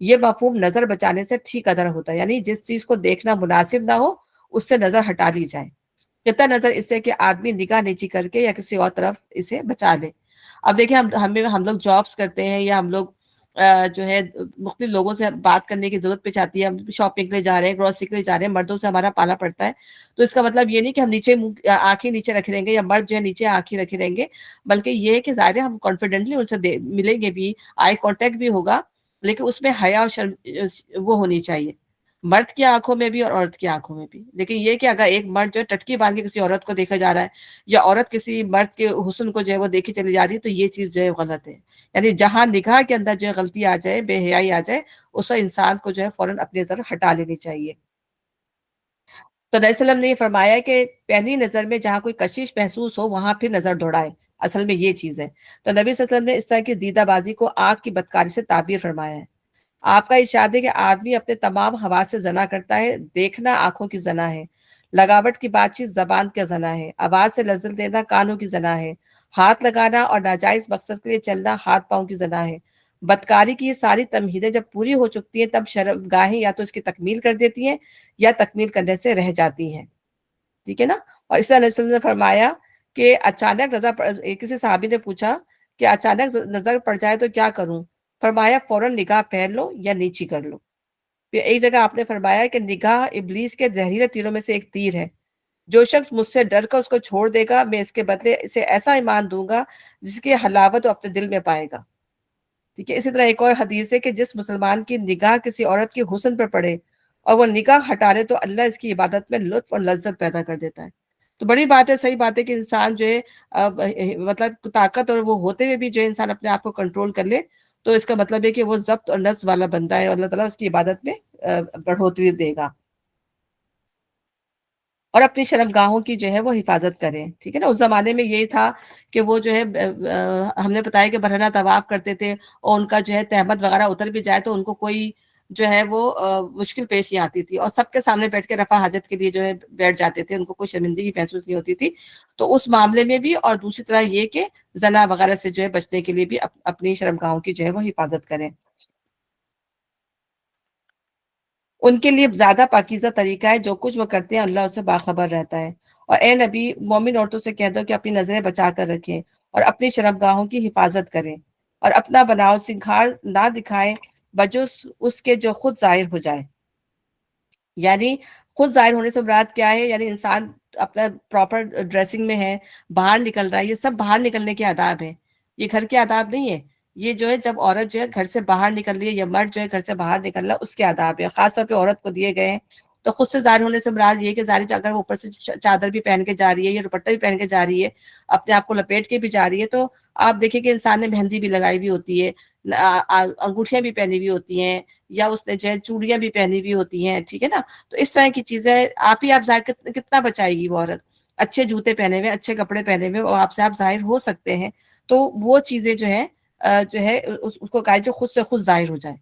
یہ مفہوم نظر بچانے سے ٹھیک ادا ہوتا ہے، یعنی جس چیز کو دیکھنا مناسب نہ ہو اس سے نظر ہٹا لی جائے، قطع نظر اس سے کہ آدمی نگاہ نیچی کر کے یا کسی اور طرف اسے بچا لے۔ اب دیکھیں ہم لوگ جابس کرتے ہیں یا ہم لوگ جو ہے مختلف لوگوں سے بات کرنے کی ضرورت پیش آتی ہے، ہم شاپنگ کے لیے جا رہے ہیں، گروسری کے لیے جا رہے ہیں، مردوں سے ہمارا پالا پڑتا ہے، تو اس کا مطلب یہ نہیں کہ ہم نیچے آنکھیں نیچے رکھے رہیں گے یا مرد جو ہے نیچے آنکھیں رکھے رہیں گے، بلکہ یہ ہے کہ ظاہر ہے ہم کانفیڈنٹلی ان سے ملیں گے بھی، آئی کانٹیکٹ بھی ہوگا، لیکن اس میں حیا اور شرم وہ ہونی چاہیے، مرد کی آنکھوں میں بھی اور عورت کی آنکھوں میں بھی۔ لیکن یہ کہ اگر ایک مرد جو ہے ٹٹکی باندھ کے کسی عورت کو دیکھا جا رہا ہے یا عورت کسی مرد کے حسن کو جو ہے وہ دیکھی چلی جا رہی ہے، تو یہ چیز جو ہے غلط ہے۔ یعنی جہاں نگاہ کے اندر جو ہے غلطی آ جائے، بے حیائی آ جائے، اس وقت انسان کو جو ہے فوراً اپنی نظر ہٹا لینی چاہیے۔ تو نبی صلی اللہ علیہ وسلم نے یہ فرمایا کہ پہلی نظر میں جہاں کوئی کشش محسوس ہو وہاں پھر نظر دوڑائے، اصل میں یہ چیز ہے۔ تو نبی صلی اللہ علیہ وسلم نے اس طرح کی دیدہ بازی کو آنکھ کی بدکاری سے تعبیر فرمایا ہے۔ آپ کا ارشاد ہے کہ آدمی اپنے تمام حواس سے زنا کرتا ہے، دیکھنا آنکھوں کی زنا ہے، لگاوٹ کی بات چیت زبان کا زنا ہے، آواز سے لذت دینا کانوں کی زنا ہے، ہاتھ لگانا اور ناجائز مقصد کے لیے چلنا ہاتھ پاؤں کی زنا ہے۔ بدکاری کی یہ ساری تمہیدیں جب پوری ہو چکتی ہیں تب شرم گاہیں یا تو اس کی تکمیل کر دیتی ہیں یا تکمیل کرنے سے رہ جاتی ہیں، ٹھیک ہے نا۔ اور اس طرح نبی صلی اللہ علیہ وسلم نے فرمایا کہ اچانک کسی صحابی نے پوچھا کہ اچانک نظر پڑ جائے تو کیا کروں؟ فرمایا فوراً نگاہ پھیر لو یا نیچی کر لو۔ پھر ایک جگہ آپ نے فرمایا کہ نگاہ ابلیس کے زہریلے تیروں میں سے ایک تیر ہے، جو شخص مجھ سے ڈر کر اس کو چھوڑ دے گا میں اس کے بدلے اسے ایسا ایمان دوں گا جس کی حلاوت وہ اپنے دل میں پائے گا، ٹھیک ہے۔ اسی طرح ایک اور حدیث ہے کہ جس مسلمان کی نگاہ کسی عورت کے حسن پر پڑے اور وہ نگاہ ہٹا لے تو اللہ اس کی عبادت میں لطف اور لذت پیدا کر دیتا ہے۔ تو بڑی بات ہے، صحیح بات ہے کہ انسان جو ہے مطلب طاقت اور وہ ہوتے ہوئے بھی جو ہے انسان اپنے آپ کو کنٹرول کر لے، تو اس کا مطلب ہے کہ وہ ضبط اور نظم والا بندہ ہے اور اللہ تعالیٰ اس کی عبادت میں بڑھوتری دے گا۔ اور اپنی شرمگاہوں کی جو ہے وہ حفاظت کریں، ٹھیک ہے نا۔ اس زمانے میں یہی تھا کہ وہ جو ہے ہم نے بتایا کہ برہنہ طواف کرتے تھے اور ان کا جو ہے تہمت وغیرہ اتر بھی جائے تو ان کو کوئی جو ہے وہ مشکل پیش نہیں آتی تھی، اور سب کے سامنے بیٹھ کے رفع حاجت کے لیے جو ہے بیٹھ جاتے تھے، ان کو کوئی شرمندگی محسوس نہیں ہوتی تھی۔ تو اس معاملے میں بھی، اور دوسری طرح یہ کہ زنا وغیرہ سے جو ہے بچنے کے لیے بھی اپنی شرمگاہوں کی جو ہے وہ حفاظت کریں۔ ان کے لیے زیادہ پاکیزہ طریقہ ہے جو کچھ وہ کرتے ہیں اللہ اس سے باخبر رہتا ہے۔ اور اے نبی، مومن عورتوں سے کہہ دو کہ اپنی نظریں بچا کر رکھیں اور اپنی شرمگاہوں کی حفاظت کریں اور اپنا بناؤ سنگھار نہ دکھائیں بجز اس کے جو خود ظاہر ہو جائے۔ یعنی خود ظاہر ہونے سے مراد کیا ہے؟ یعنی انسان اپنا پراپر ڈریسنگ میں ہے، باہر نکل رہا ہے، یہ سب باہر نکلنے کے آداب ہیں، یہ گھر کے آداب نہیں ہے۔ یہ جو ہے جب عورت جو ہے گھر سے باہر نکل رہی ہے یا مرد جو ہے گھر سے باہر نکل رہا ہے اس کے آداب ہے، خاص طور پہ عورت کو دیے گئے ہیں۔ تو خود سے ظاہر ہونے سے مراد یہ کہ ظاہر اگر وہ اوپر سے چادر بھی پہن کے جا رہی ہے یا دوپٹہ بھی پہن کے جا رہی ہے، اپنے آپ کو لپیٹ کے بھی جا رہی ہے، تو آپ دیکھیں کہ انسان نے مہندی بھی لگائی ہوئی ہوتی ہے، انگوٹھیاں بھی پہنی ہوئی ہوتی ہیں، یا اس نے جو ہے چوڑیاں بھی پہنی ہوئی ہوتی ہیں، ٹھیک ہے نا۔ تو اس طرح کی چیزیں آپ ظاہر کتنا بچائے گی وہ عورت؟ اچھے جوتے پہنے ہوئے، اچھے کپڑے پہنے ہوئے اور آپ ظاہر ہو سکتے ہیں، تو وہ چیزیں جو ہے اس کو کہا جو خود سے خود ظاہر ہو جائے۔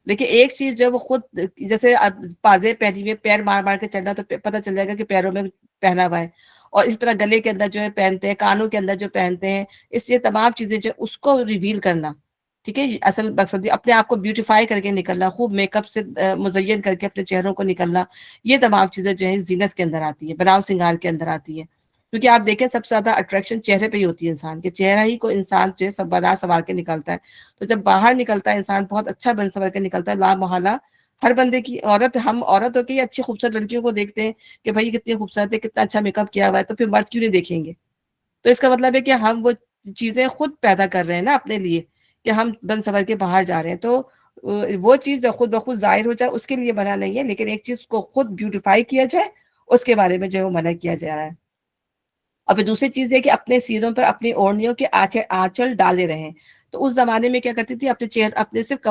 لیکن ایک چیز جو وہ خود، جیسے پازے پہنی ہوئے پیر مار مار کے چڑھنا تو پتہ چل جائے گا کہ پیروں میں پہنا ہوا ہے، اور اس طرح گلے کے اندر جو ہے پہنتے ہیں، کانوں کے اندر جو پہنتے ہیں، اس لیے تمام چیزیں جو اس کو ریویل کرنا، ٹھیک ہے۔ اصل مقصد اپنے آپ کو بیوٹیفائی کر کے نکلنا، خوب میک اپ سے مزین کر کے اپنے چہروں کو نکلنا، یہ تمام چیزیں جو ہیں زینت کے اندر آتی ہیں، بناؤ سنگار کے اندر آتی ہیں۔ کیونکہ آپ دیکھیں سب سے زیادہ اٹریکشن چہرے پہ ہی ہوتی ہے، انسان کے چہرہ ہی کو انسان جو ہے سب بنا سنوار کے نکلتا ہے۔ تو جب باہر نکلتا ہے انسان بہت اچھا بن سنور کے نکلتا ہے، لا محالہ ہر بندے کی ہم عورت ہو کے ہی اچھی خوبصورت لڑکیوں کو دیکھتے ہیں کہ بھائی کتنی خوبصورت ہے، کتنا اچھا میک اپ کیا ہوا ہے، تو پھر مرد کیوں نہیں دیکھیں گے؟ تو اس کا مطلب ہے کہ ہم وہ چیزیں خود پیدا کر رہے ہیں نا اپنے لیے، کہ ہم بن سنور کے باہر جا رہے ہیں، تو وہ چیز خود بخود ظاہر ہو جائے اس کے لیے منع نہیں ہے، لیکن ایک چیز کو خود بیوٹیفائی کیا جائے اس کے بارے میں جو ہے وہ منع کیا جا رہا ہے۔ اور پھر دوسری چیز یہ کہ اپنے سینوں پر اپنی اوڑھنیوں کے آنچل ڈالے رہیں۔ تو اس زمانے میں کیا کرتی تھی، اپنے صرف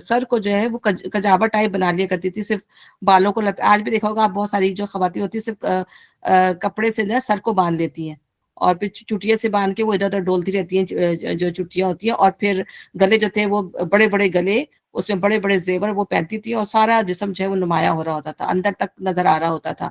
سر کو جو ہے وہ کجاوا ٹائپ بنا لیا کرتی تھی، صرف بالوں کو آج بھی دیکھا ہوگا آپ، بہت ساری جو خواتین ہوتی ہیں صرف کپڑے سے نا سر کو باندھ لیتی ہیں، اور پھر چٹیا سے باندھ کے وہ ادھر ادھر ڈولتی رہتی ہیں جو چٹیاں ہوتی ہیں، اور پھر گلے جو تھے وہ بڑے بڑے گلے، اس میں بڑے بڑے زیور وہ پہنتی تھی، اور سارا جسم جو ہے وہ نمایاں ہو رہا ہوتا تھا، اندر تک نظر آ رہا ہوتا تھا۔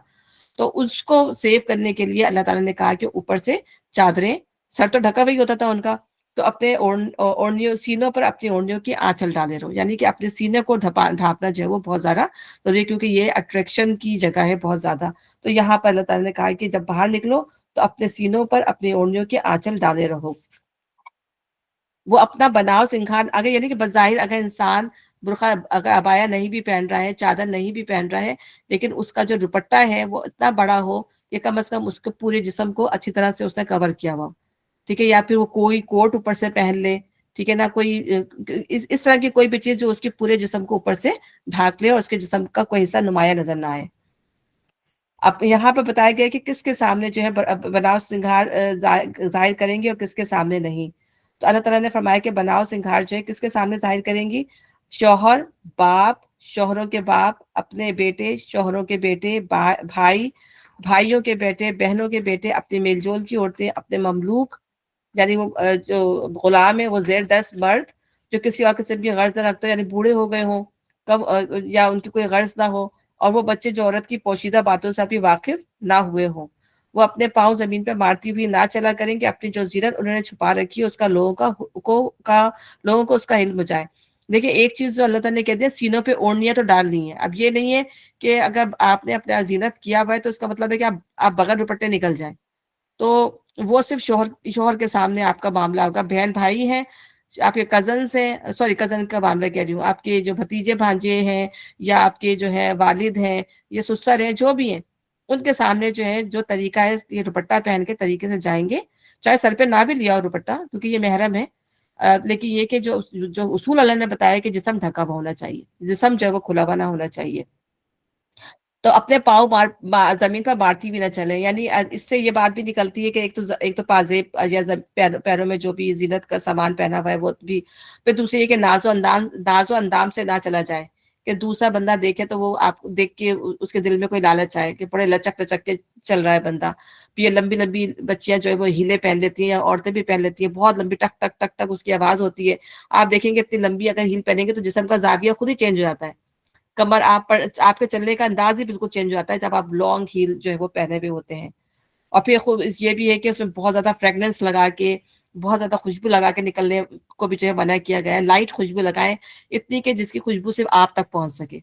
تو اس کو سیو کرنے کے لیے اللہ تعالیٰ نے کہا کہ اوپر سے چادریں، سر تو ڈھکا ہوئی ہوتا تھا ان کا، تو اپنے اوڑھنیوں سینوں پر اپنی اوڑھنیوں کی آنچل ڈالے رہو، یعنی کہ اپنے سینے کو ڈھانپنا جو ہے وہ بہت زیادہ ضروری ہے، کیونکہ یہ اٹریکشن کی جگہ ہے بہت زیادہ۔ تو یہاں پر اللہ تعالیٰ نے کہا کہ جب باہر نکلو تو اپنے سینوں پر اپنی اوڑھنیوں کی آنچل ڈالے رہو۔ وہ اپنا بناؤ سنگھار، اگر یعنی کہ بظاہر اگر انسان برقع اگر عبایا نہیں بھی پہن رہا ہے، چادر نہیں بھی پہن رہا ہے، لیکن اس کا جو دوپٹہ ہے وہ اتنا بڑا ہو کہ کم از کم اس کے پورے جسم کو اچھی طرح سے اس نے کور کیا ہوا، ٹھیک ہے، یا پھر وہ کوئی کوٹ اوپر سے پہن لے، ٹھیک ہے نا، کوئی اس طرح کی کوئی بھی چیز جو اس کے پورے جسم کو اوپر سے ڈھانک لے اور اس کے جسم کا کوئی حصہ نمایاں نظر نہ آئے۔ اب یہاں پہ بتایا گیا کہ کس کے سامنے جو ہے بناؤ سنگھار ظاہر کریں گے اور کس کے سامنے نہیں۔ تو اللہ تعالیٰ نے فرمایا کہ بناؤ سنگھار جو ہے کس کے سامنے ظاہر کریں گی؟ شوہر، باپ، شوہروں کے باپ، اپنے بیٹے، شوہروں کے بیٹے، بھائی، بھائیوں کے بیٹے، بہنوں کے بیٹے، اپنے میل جول کی عورتیں، اپنے مملوک، یعنی وہ جو غلام ہے وہ زیر دست مرد جو کسی اور قسم کی غرض نہ رکھتے، یعنی بوڑھے ہو گئے ہوں کب یا ان کی کوئی غرض نہ ہو، اور وہ بچے جو عورت کی پوشیدہ باتوں سے ابھی واقف نہ ہوئے ہوں، وہ اپنے پاؤں زمین پہ مارتی ہوئی نہ چلا کریں کہ اپنی جو زینت انہوں نے چھپا رکھی ہے اس کا لوگوں کو اس کا علم ہو جائے۔ دیکھیں ایک چیز جو اللہ تعالیٰ نے کہہ دیا سینوں پہ اوڑھنیاں تو ڈالنی ہے، اب یہ نہیں ہے کہ اگر آپ نے اپنا زینت کیا ہوا ہے تو اس کا مطلب ہے کہ آپ بغیر دوپٹے نکل جائیں، تو وہ صرف شوہر کے سامنے آپ کا معاملہ ہوگا۔ بہن بھائی ہیں، آپ کے کزنس ہیں، سوری کزن کا معاملہ کہہ رہی ہوں، آپ کے جو بھتیجے بھانجے ہیں یا آپ کے جو ہے والد ہیں یا سسر ہیں، جو بھی ہیں، ان کے سامنے جو ہے جو طریقہ ہے یہ دوپٹہ پہن کے طریقے سے جائیں گے، چاہے سر پہ نہ بھی لیا ہو دوپٹہ کیونکہ یہ محرم ہے، لیکن یہ کہ جو اصول اللہ نے بتایا کہ جسم ڈھکا ہوا ہونا چاہیے، جسم جو ہے وہ کھلا ہوا نہ ہونا چاہیے، تو اپنے پاؤں زمین پر مارتی بھی نہ چلے، یعنی اس سے یہ بات بھی نکلتی ہے کہ ایک تو پازیب یا پیروں میں جو بھی زینت کا سامان پہنا ہوا ہے وہ بھی، پھر دوسری یہ کہ ناز و اندام سے نہ چلا جائے کہ دوسرا بندہ دیکھے تو وہ آپ دیکھ کے اس کے دل میں کوئی لالچ آئے کہ بڑے لچک لچک کے چل رہا ہے بندہ، پھر یہ لمبی لمبی بچیاں جو ہے وہ ہیلے پہن لیتی ہیں یا عورتیں بھی پہن لیتی ہیں، بہت لمبی ٹک ٹک ٹک ٹک اس کی آواز ہوتی ہے، آپ دیکھیں گے اتنی لمبی اگر ہیل پہنیں گے تو جسم کا زاویہ خود ہی چینج ہو جاتا ہے، کمر آپ کے چلنے کا انداز ہی بالکل چینج ہو جاتا ہے جب آپ لانگ ہیل جو ہے وہ پہنے ہوئے ہوتے ہیں۔ اور پھر یہ بھی ہے کہ اس میں بہت زیادہ فریگننس لگا کے، بہت زیادہ خوشبو لگا کے نکلنے کو بھی جو ہے منع کیا گیا ہے، لائٹ خوشبو لگائیں اتنی کہ جس کی خوشبو صرف آپ تک پہنچ سکے،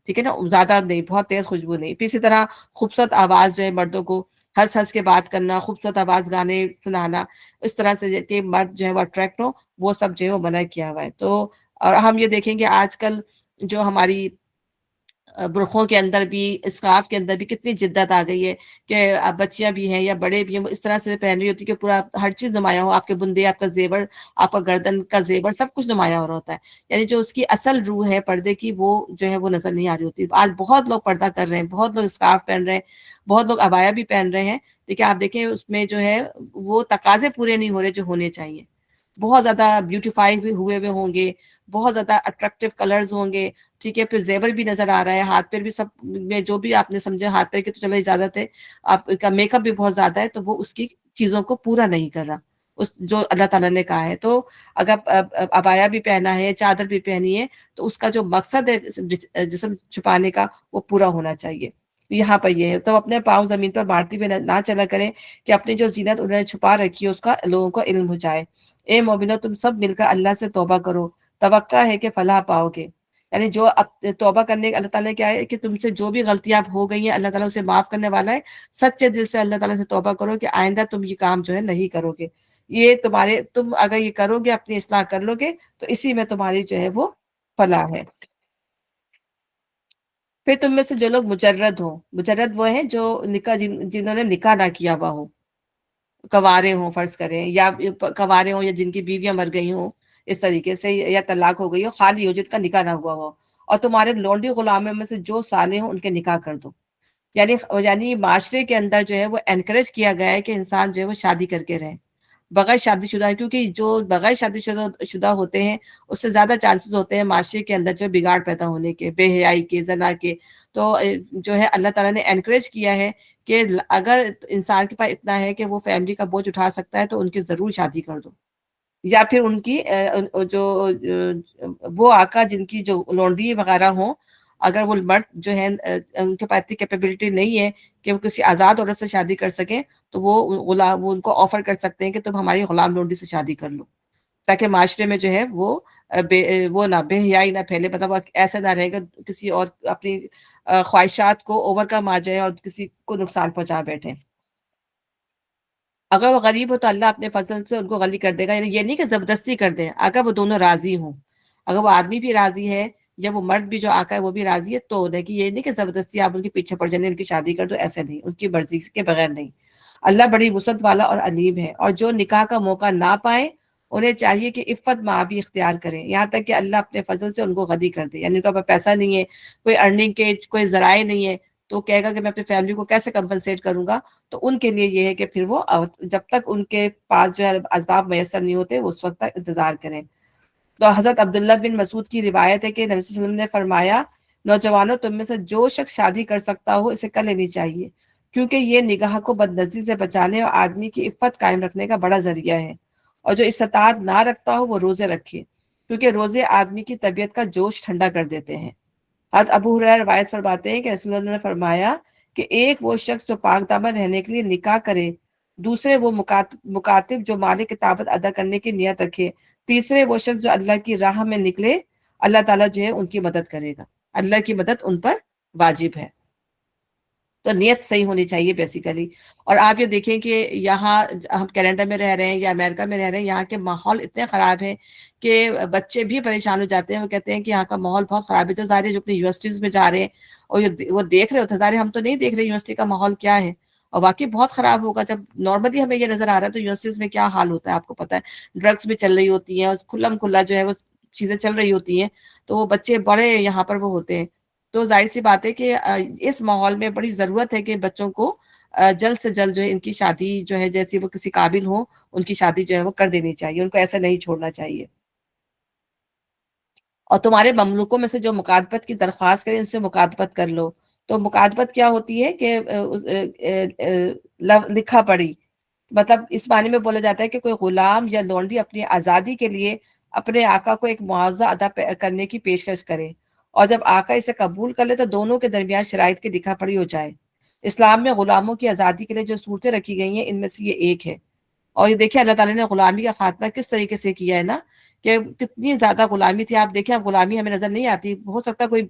ٹھیک ہے نا، زیادہ نہیں، بہت تیز خوشبو نہیں۔ پھر اسی طرح خوبصورت آواز جو ہے مردوں کو ہنس ہنس کے بات کرنا، خوبصورت آواز گانے سنانا، اس طرح سے کہ مرد جو ہے وہ اٹریکٹ ہو، وہ سب جو ہے وہ منع کیا ہوا ہے۔ تو اور ہم یہ دیکھیں کہ آج کل جو ہماری برخوں کے اندر بھی، اسکارف کے اندر بھی کتنی جدت آ گئی ہے کہ بچیاں بھی ہیں یا بڑے بھی ہیں وہ اس طرح سے پہن رہی ہوتی کہ پورا ہر چیز نمایاں ہو، آپ کے بندے، آپ کا زیور، آپ کا گردن کا زیور، سب کچھ نمایاں ہو رہا ہوتا ہے، یعنی جو اس کی اصل روح ہے پردے کی وہ جو ہے وہ نظر نہیں آ رہی ہوتی۔ آج بہت لوگ پردہ کر رہے ہیں، بہت لوگ اسکارف پہن رہے ہیں، بہت لوگ عبایا بھی پہن رہے ہیں، لیکن آپ دیکھیں اس میں جو ہے وہ تقاضے پورے نہیں ہو رہے جو ہونے چاہیے، بہت زیادہ بیوٹیفائی ہوئے ہوں گے، بہت زیادہ اٹریکٹیو کلرز ہوں گے، ٹھیک ہے، پھر زیور بھی نظر آ رہا ہے، ہاتھ پیر بھی سب میں جو بھی آپ نے سمجھا ہاتھ پیر کی تو چلو اجازت ہے، آپ کا میک اپ بھی بہت زیادہ ہے، تو وہ اس کی چیزوں کو پورا نہیں کر رہا اس جو اللہ تعالیٰ نے کہا ہے۔ تو اگر عبایا بھی پہنا ہے، چادر بھی پہنی ہے، تو اس کا جو مقصد ہے جسم چھپانے کا وہ پورا ہونا چاہیے۔ یہاں پر یہ ہے تو اپنے پاؤں زمین پر مارتی ہوئے نہ چلا کریں کہ اپنی جو زینت انہوں نے چھپا رکھی ہے اس کا لوگوں کو علم ہو جائے۔ اے مومنو تم سب مل کر اللہ سے توبہ کرو، توقع ہے کہ فلاح پاؤ گے، یعنی جو اب توبہ کرنے اللہ تعالیٰ نے کیا ہے کہ تم سے جو بھی غلطیاں ہو گئی ہیں اللہ تعالیٰ اسے معاف کرنے والا ہے، سچے دل سے اللہ تعالیٰ سے توبہ کرو کہ آئندہ تم یہ کام جو ہے نہیں کرو گے، یہ تم اگر یہ کرو گے، اپنی اصلاح کر لو گے تو اسی میں تمہاری جو ہے وہ فلاح ہے۔ پھر تم میں سے جو لوگ مجرد ہوں، مجرد وہ ہیں جو جنہوں نے نکاح نہ کیا ہوا ہو، کوارے ہوں فرض کریں، یا کوارے ہوں یا جن کی بیویاں مر گئی ہوں اس طریقے سے، یا طلاق ہو گئی ہو، خالی ہو جن کا نکاح نہ ہوا ہو، اور تمہارے لونڈی غلاموں میں سے جو صالح ہوں ان کے نکاح کر دو، یعنی معاشرے کے اندر جو ہے وہ انکریج کیا گیا ہے کہ انسان جو ہے وہ شادی کر کے رہے بغیر شادی شدہ، کیونکہ جو بغیر شادی شدہ ہوتے ہیں اس سے زیادہ چانسز ہوتے ہیں معاشرے کے اندر جو بگاڑ پیدا ہونے کے، بے حیائی کے، زنا کے، تو جو ہے اللہ تعالیٰ نے انکریج کیا ہے کہ اگر انسان کے پاس اتنا ہے کہ وہ فیملی کا بوجھ اٹھا سکتا ہے تو ان کی ضرور شادی کر دو، یا پھر ان کی جو وہ آقا جن کی جو لونڈی وغیرہ ہوں، اگر وہ مرد جو ہے ان کے پاس اتنی کیپیبلٹی نہیں ہے کہ وہ کسی آزاد عورت سے شادی کر سکیں، تو وہ ان کو آفر کر سکتے ہیں کہ تم ہماری غلام لونڈی سے شادی کر لو، تاکہ معاشرے میں جو ہے وہ نہ بے حیائی نہ پھیلے، مطلب وہ ایسا نہ رہے گا کسی اور اپنی خواہشات کو اوور کم آ جائے اور کسی کو نقصان پہنچا بیٹھے۔ اگر وہ غریب ہو تو اللہ اپنے فضل سے ان کو غنی کر دے گا، یعنی یہ نہیں کہ زبردستی کر دے، اگر وہ دونوں راضی ہوں، اگر وہ آدمی بھی راضی ہے جب وہ مرد بھی جو آقا ہے وہ بھی راضی ہے تو، لیکن یہ نہیں کہ زبردستی آپ ان کے پیچھے پڑ جائیں ان کی شادی کر دو، ایسے نہیں، ان کی مرضی کے بغیر نہیں۔ اللہ بڑی وسعت والا اور علیم ہے، اور جو نکاح کا موقع نہ پائے انہیں چاہیے کہ عفت ماں بھی اختیار کریں یہاں تک کہ اللہ اپنے فضل سے ان کو غنی کر دے، یعنی ان کا پاس پیسہ نہیں ہے، کوئی ارننگ کے کوئی ذرائع نہیں ہے، تو کہے گا کہ میں اپنی فیملی کو کیسے کمپنسیٹ کروں گا، تو ان کے لیے یہ ہے کہ پھر وہ جب تک ان کے پاس جو ہے اسباب میسر نہیں ہوتے وہ اس وقت تک انتظار کریں۔ تو حضرت عبداللہ بن مسعود کی روایت ہے کہ نبی صلی اللہ علیہ وسلم نے فرمایا، نوجوانوں تم میں سے جو شخص شادی کر سکتا ہو اسے کر لینی چاہیے، کیونکہ یہ نگاہ کو بدنظری سے بچانے اور آدمی کی عفت قائم رکھنے کا بڑا ذریعہ ہے، اور جو استطاعت نہ رکھتا ہو وہ روزے رکھے، کیونکہ روزے آدمی کی طبیعت کا جوش ٹھنڈا کر دیتے ہیں۔ حضرت ابو ہریرہ روایت فرماتے ہیں کہ رسول اللہ نے فرمایا کہ ایک وہ شخص جو پاک دامن رہنے کے لیے نکاح کرے، دوسرے وہ مکاتب جو مال کتابت ادا کرنے کی نیت رکھے، تیسرے وہ شخص جو اللہ کی راہ میں نکلے، اللہ تعالیٰ جو ہے ان کی مدد کرے گا، اللہ کی مدد ان پر واجب ہے۔ تو نیت صحیح ہونی چاہیے بیسیکلی۔ اور آپ یہ دیکھیں کہ یہاں ہم کینیڈا میں رہ رہے ہیں یا امریکہ میں رہ رہے ہیں، یہاں کے ماحول اتنے خراب ہیں کہ بچے بھی پریشان ہو جاتے ہیں، وہ کہتے ہیں کہ یہاں کا ماحول بہت خراب ہے، جو ظاہر ہے جو اپنی یونیورسٹیز میں جا رہے ہیں اور وہ دیکھ رہے ہوتے ہیں، ظاہر ہم تو نہیں دیکھ رہے یونیورسٹی کا ماحول کیا ہے، اور واقعی بہت خراب ہوگا جب نارملی ہمیں یہ نظر آ رہا ہے، تو یونیورسٹیز میں کیا حال ہوتا ہے آپ کو پتہ ہے، ڈرگس بھی چل رہی ہوتی ہیں اور کھلم کھلا جو ہے وہ چیزیں چل رہی ہوتی ہیں، تو وہ بچے بڑے یہاں پر وہ ہوتے ہیں۔ تو ظاہر سی بات ہے کہ اس ماحول میں بڑی ضرورت ہے کہ بچوں کو جلد سے جلد جو ہے ان کی شادی جو ہے جیسی وہ کسی قابل ہو ان کی شادی جو ہے وہ کر دینی چاہیے، ان کو ایسا نہیں چھوڑنا چاہیے۔ اور تمہارے مملوکوں میں سے جو مکاتبت کی درخواست کریں ان سے مکاتبت کر لو۔ تو مکاتبت کیا ہوتی ہے کہ لکھا پڑھی، مطلب اس معنی میں بولا جاتا ہے کہ کوئی غلام یا لونڈی اپنی آزادی کے لیے اپنے آقا کو ایک معاوضہ ادا کرنے کی پیشکش کرے، اور جب آقا اسے قبول کر لے تو دونوں کے درمیان شرائط کی لکھا پڑھی ہو جائے۔ اسلام میں غلاموں کی آزادی کے لیے جو صورتیں رکھی گئی ہیں ان میں سے یہ ایک ہے۔ اور یہ دیکھیں اللہ تعالیٰ نے غلامی کا خاتمہ کس طریقے سے کیا ہے نا، کہ کتنی زیادہ غلامی تھی۔ آپ دیکھیں اب غلامی ہمیں نظر نہیں آتی، ہو سکتا ہے کوئی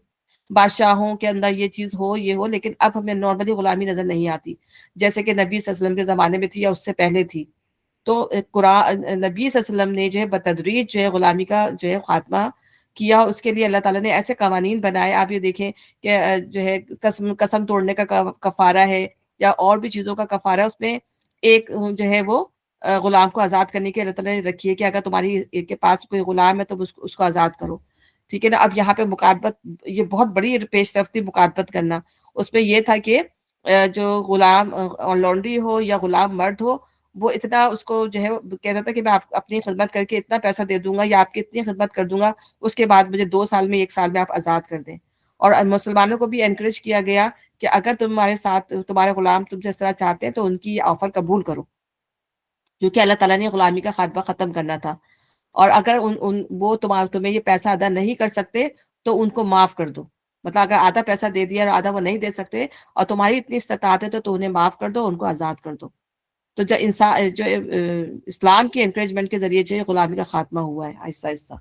بادشاہوں کے اندر یہ چیز ہو یہ ہو، لیکن اب ہمیں نارملی غلامی نظر نہیں آتی، جیسے کہ نبی صلی اللہ علیہ وسلم کے زمانے میں تھی یا اس سے پہلے تھی۔ تو قرآن نبی صلی اللہ علیہ وسلم نے جو ہے بتدریج جو ہے غلامی کا جو ہے خاتمہ کیا، اس کے لیے اللہ تعالیٰ نے ایسے قوانین بنائے۔ آپ یہ دیکھیں کہ جو ہے قسم توڑنے کا کفارہ ہے یا اور بھی چیزوں کا کفارہ ہے، اس میں ایک جو ہے وہ غلام کو آزاد کرنے کی اللہ تعالیٰ نے رکھی ہے کہ اگر تمہاری کے پاس کوئی غلام ہے تو اس کو آزاد کرو، ٹھیک ہے نا۔ اب یہاں پہ مکاتبت، یہ بہت بڑی پیش رفت تھی مکاتبت کرنا، اس میں یہ تھا کہ جو غلام لونڈی ہو یا غلام مرد ہو، وہ اتنا اس کو جو ہے کہتا تھا کہ میں اپنی خدمت کر کے اتنا پیسہ دے دوں گا یا آپ کی اتنی خدمت کر دوں گا، اس کے بعد مجھے 2 سال میں 1 سال میں آپ آزاد کر دیں۔ اور مسلمانوں کو بھی انکریج کیا گیا کہ اگر تمہارے ساتھ تمہارے غلام تم سے اس طرح چاہتے ہیں تو ان کی آفر قبول کرو، کیونکہ اللہ تعالیٰ نے غلامی کا خاتمہ ختم کرنا تھا۔ اور اگر وہ تمہیں یہ پیسہ ادا نہیں کر سکتے تو ان کو معاف کر دو، مطلب اگر آدھا پیسہ دے دیا اور آدھا وہ نہیں دے سکتے اور تمہاری اتنی استطاعت ہے تو انہیں معاف کر دو، ان کو آزاد کر دو۔ تو جو اسلام کی انکریجمنٹ کے ذریعے جو غلامی کا خاتمہ ہوا ہے آہستہ آہستہ۔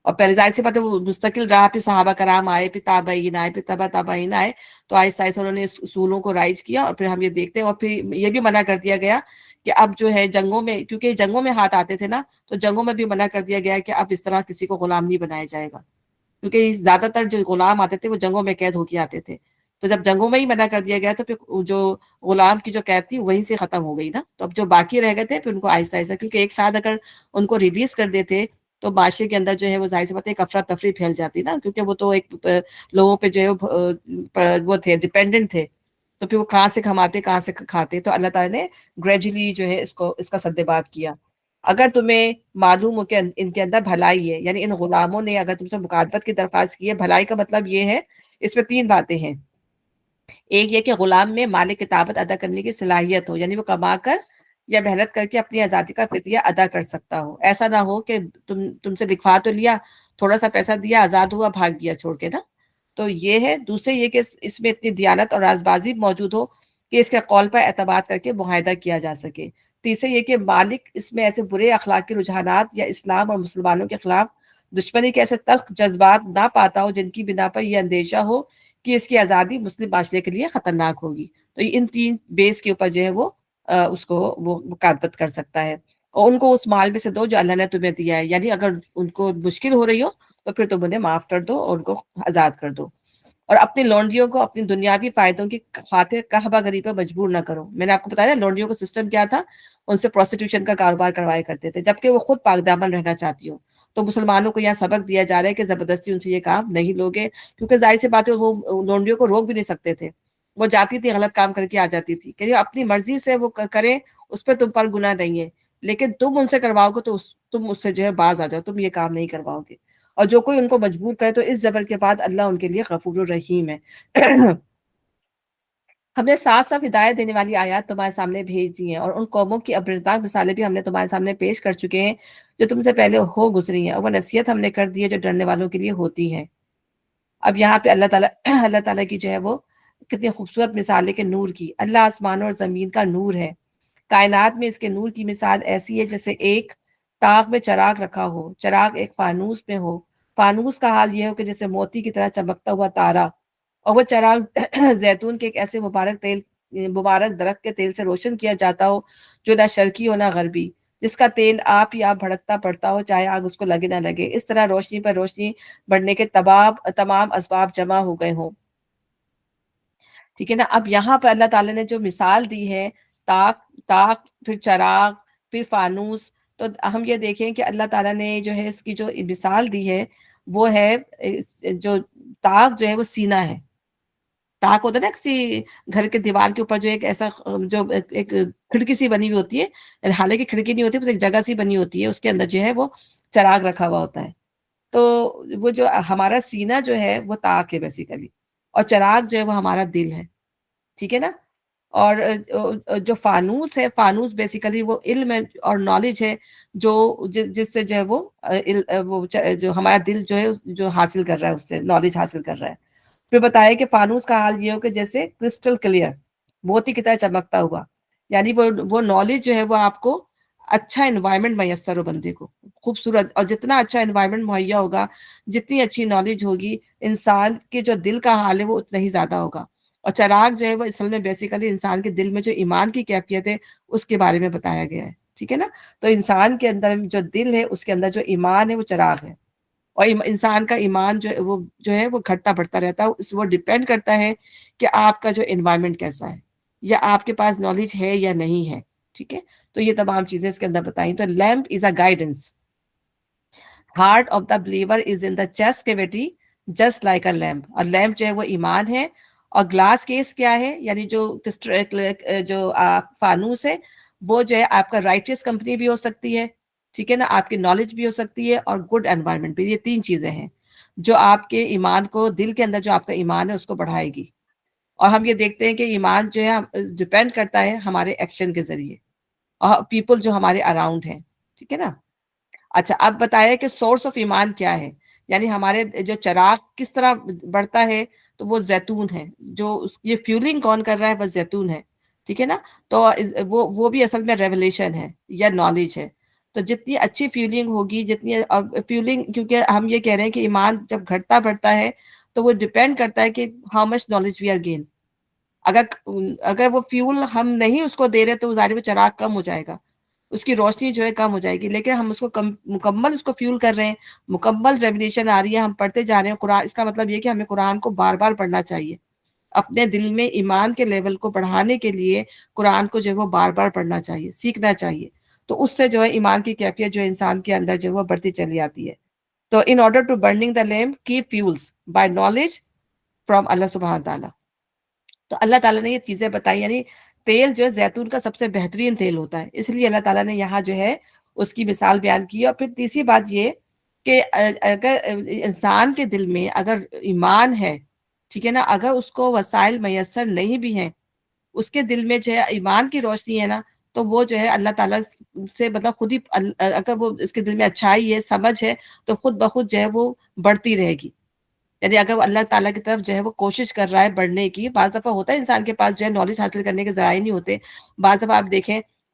اور پہلے ظاہر سی بات ہے وہ مستقل رہا، پھر صحابہ کرام آئے، پھر تابعین آئے، پھر تبع تابعین آئے، تو آہستہ آہستہ انہوں نے اس اصولوں کو رائج کیا، اور پھر ہم یہ دیکھتے ہیں۔ اور پھر یہ بھی منع کر دیا گیا کہ اب جو ہے جنگوں میں، کیونکہ جنگوں میں ہاتھ آتے تھے نا، تو جنگوں میں بھی منع کر دیا گیا کہ اب اس طرح کسی کو غلام نہیں بنایا جائے گا، کیونکہ زیادہ تر جو غلام آتے تھے وہ جنگوں میں قید ہو کے آتے تھے۔ تو جب جنگوں میں ہی منع کر دیا گیا تو پھر جو غلام کی جو قید تھی وہیں سے ختم ہو گئی نا۔ تو اب جو باقی رہ گئے تھے پھر ان کو آہستہ آہستہ، کیونکہ ایک ساتھ اگر ان کو ریلیز کر دیتے تو معاشرے کے اندر جو ہے وہ ظاہر سی بات ہے ایک افراتفری پھیل جاتی نا، کیونکہ وہ تو ایک لوگوں پہ جو ہے وہ تھے، ڈیپینڈنٹ تھے، تو پھر وہ کہاں سے کماتے کہاں سے کھاتے۔ تو اللہ تعالیٰ نے گریجولی جو ہے اس کا سدباب کیا۔ اگر تمہیں معلوم ہو کہ ان کے اندر بھلائی ہے، یعنی ان غلاموں نے اگر تم سے مکاتبت کی درخواست کی ہے، بھلائی کا مطلب یہ ہے، اس میں 3 باتیں ہیں۔ ایک یہ کہ غلام میں مال کتابت ادا کرنے کی صلاحیت ہو، یعنی وہ کما کر یا محنت کر کے اپنی آزادی کا فدیہ ادا کر سکتا ہو، ایسا نہ ہو کہ تم سے لکھوا تو لیا، تھوڑا سا پیسہ دیا، آزاد ہوا، بھاگ گیا چھوڑ کے نا۔ تو یہ ہے۔ دوسرے یہ کہ اس میں اتنی دیانت اور رازبازی موجود ہو کہ اس کے قول پر اعتماد کر کے معاہدہ کیا جا سکے۔ تیسرے یہ کہ مالک اس میں ایسے برے اخلاقی رجحانات یا اسلام اور مسلمانوں کے خلاف دشمنی کے ایسے تلخ جذبات نہ پاتا ہو جن کی بنا پر یہ اندیشہ ہو کہ اس کی آزادی مسلم معاشرے کے لیے خطرناک ہوگی. تو ان 3 بیس کے اوپر جو ہے وہ اس کو وہ مکاتبت کر سکتا ہے. اور ان کو اس مال میں سے دو جو اللہ نے تمہیں دیا ہے، یعنی اگر ان کو مشکل ہو رہی ہو تو پھر تم انہیں معاف کر دو اور ان کو آزاد کر دو. اور اپنی لونڈیوں کو اپنی دنیاوی فائدوں کی خاطر قحبہ گری پر مجبور نہ کرو. میں نے آپ کو بتایا لونڈیوں کا سسٹم کیا تھا، ان سے پروسٹیٹیوشن کا کاروبار کروایا کرتے تھے جبکہ وہ خود پاک دامن رہنا چاہتی ہوں. تو مسلمانوں کو یہاں سبق دیا جا رہا ہے کہ زبردستی ان سے یہ کام نہیں لوگے، کیونکہ ظاہر سی بات ہے وہ لونڈیوں کو روک بھی نہیں سکتے تھے. وہ جاتی تھی غلط کام کر کے آ جاتی تھی کہ اپنی مرضی سے وہ کریں، اس پہ تم پر گناہ نہیں ہے، لیکن تم ان سے کرواؤ گے تو تم اس سے جو ہے باز آ جاؤ، تم یہ کام نہیں کرواؤ گے. اور جو کوئی ان کو مجبور کرے تو اس جبر کے بعد اللہ ان کے لیے غفور الرحیم ہے. ہم نے صاف صاف ہدایت دینے والی آیات تمہارے سامنے بھیج دی ہیں، اور ان قوموں کی عبرتناک مثالیں بھی ہم نے تمہارے سامنے پیش کر چکے ہیں جو تم سے پہلے ہو گزری ہیں، اور وہ نصیحت ہم نے کر دی ہے جو ڈرنے والوں کے لیے ہوتی ہے. اب یہاں پہ اللہ تعالیٰ کی جو ہے وہ کتنی خوبصورت مثال ہے کہ نور کی. اللہ آسمانوں اور زمین کا نور ہے. کائنات میں اس کے نور کی مثال ایسی ہے جیسے ایک طاق میں چراغ رکھا ہو، چراغ ایک فانوس میں ہو. فانوس کا حال یہ ہو کہ جیسے موتی کی طرح چمکتا ہوا تارا، اور وہ چراغ زیتون کے ایک ایسے مبارک درخت کے تیل سے روشن کیا جاتا ہو جو نہ شرقی ہو نہ غربی، جس کا تیل آپ ہی آپ بھڑکتا پڑتا ہو چاہے آگ اس کو لگے نہ لگے. اس طرح روشنی پر روشنی بڑھنے کے تمام اسباب جمع ہو گئے ہوں. ٹھیک ہے نا. اب یہاں پہ اللہ تعالیٰ نے جو مثال دی ہے، طاق پھر چراغ پھر فانوس، تو ہم یہ دیکھیں کہ اللہ تعالیٰ نے جو ہے اس کی جو مثال دی ہے وہ ہے جو طاق جو ہے وہ سینہ ہے. طاق ہوتا ہے نا کسی گھر کے دیوار کے اوپر جو ایک ایسا جو ایک کھڑکی سی بنی ہوئی ہوتی ہے، حالانکہ کھڑکی نہیں ہوتی بس ایک جگہ سی بنی ہوتی ہے، اس کے اندر جو ہے وہ چراغ رکھا ہوا ہوتا ہے. تو وہ جو ہمارا سینہ جو ہے وہ طاق ہے بیسیکلی، اور چراغ جو ہے وہ ہمارا دل ہے. ٹھیک ہے نا. اور جو فانوس ہے، فانوس بیسیکلی وہ علم ہے اور نالج ہے جو جس سے جو ہے وہ جو ہمارا دل جو ہے جو حاصل کر رہا ہے، اس سے نالج حاصل کر رہا ہے. پھر بتایا کہ فانوس کا حال یہ ہو کہ جیسے کرسٹل کلیئر، موتی کی طرح چمکتا ہوا، یعنی وہ نالج جو ہے وہ آپ کو اچھا انوائرمنٹ میسر ہو بندے کو، خوبصورت. اور جتنا اچھا انوائرمنٹ مہیا ہوگا، جتنی اچھی نالج ہوگی، انسان کے جو دل کا حال ہے وہ اتنا ہی زیادہ ہوگا. اور چراغ جو ہے وہ اصل میں بیسیکلی انسان کے دل میں جو ایمان کی کیفیت ہے اس کے بارے میں بتایا گیا ہے. ٹھیک ہے نا. تو انسان کے اندر جو دل ہے اس کے اندر جو ایمان ہے وہ چراغ ہے. اور انسان کا ایمان جو ہے وہ گھٹتا بڑھتا رہتا ہے. وہ ڈیپینڈ کرتا ہے کہ آپ کا جو انوائرمنٹ کیسا ہے، یا آپ کے پاس نالج ہے یا نہیں ہے. ٹھیک ہے. تو یہ تمام چیزیں اس کے اندر بتائیں. تو lamp is a guidance. Heart of the believer is in the chest cavity just like a lamp. اور لیمپ جو ہے وہ ایمان ہے. اور گلاس کیس کیا ہے، یعنی جو فانوس ہے وہ جو ہے آپ کا رائٹس کمپنی بھی ہو سکتی ہے. ٹھیک ہے نا. آپ کی نالج بھی ہو سکتی ہے اور گڈ انوائرمنٹ بھی. یہ 3 چیزیں ہیں جو آپ کے ایمان کو، دل کے اندر جو آپ کا ایمان ہے اس کو بڑھائے گی. اور ہم یہ دیکھتے ہیں کہ ایمان جو ہے ڈپینڈ کرتا ہے ہمارے ایکشن کے ذریعے اور پیپل جو ہمارے اراؤنڈ ہیں. ٹھیک ہے نا. اچھا اب بتایا کہ سورس آف ایمان کیا ہے، یعنی ہمارے جو چراغ کس طرح بڑھتا ہے، تو وہ زیتون ہے. جو یہ فیولنگ کون کر رہا ہے، وہ زیتون ہے. ٹھیک ہے نا. تو وہ بھی اصل میں ریولیشن ہے یا نالج ہے. تو جتنی اچھی فیولنگ ہوگی، جتنی فیولنگ، کیونکہ ہم یہ کہہ رہے ہیں کہ ایمان جب گھٹتا بڑھتا ہے تو وہ ڈیپینڈ کرتا ہے کہ how much knowledge we are gain. اگر وہ فیول ہم نہیں اس کو دے رہے تو ظاہر وہ چراغ کم ہو جائے گا، اس کی روشنی جو ہے کم ہو جائے گی. لیکن ہم اس کو مکمل اس کو فیول کر رہے ہیں، مکمل ریولیشن آ رہی ہے، ہم پڑھتے جا رہے ہیں قرآن. اس کا مطلب یہ کہ ہمیں قرآن کو بار بار پڑھنا چاہیے. اپنے دل میں ایمان کے لیول کو بڑھانے کے لیے قرآن کو جو ہے وہ بار بار پڑھنا چاہیے، سیکھنا چاہیے. تو اس سے جو ہے ایمان کی کیفیت جو انسان کے اندر جو ہے وہ بڑھتی چلی آتی ہے. تو in order to burning the lamp keep fuels by knowledge from اللہ سبحانہ تعالیٰ. تو اللہ تعالیٰ نے یہ چیزیں بتائی. یعنی تیل جو ہے زیتون کا سب سے بہترین تیل ہوتا ہے، اس لیے اللہ تعالیٰ نے یہاں جو ہے اس کی مثال بیان کی. اور پھر تیسری بات یہ کہ اگر انسان کے دل میں اگر ایمان ہے، ٹھیک ہے نا، اگر اس کو وسائل میسر نہیں بھی ہیں، اس کے دل میں جو ہے ایمان کی روشنی ہے نا، تو وہ جو ہے اللہ تعالیٰ سے مطلب خود ہی، اگر وہ اس کے دل میں اچھائی ہے، سمجھ ہے، تو خود بخود جو ہے وہ بڑھتی رہے گی. یعنی اگر وہ اللہ تعالیٰ کی طرف جو ہے وہ کوشش کر رہا ہے بڑھنے کی. بعض دفعہ ہوتا ہے انسان کے پاس جو ہے نالج حاصل کرنے کے ذرائع نہیں ہوتے. بعض دفعہ آپ دیکھیں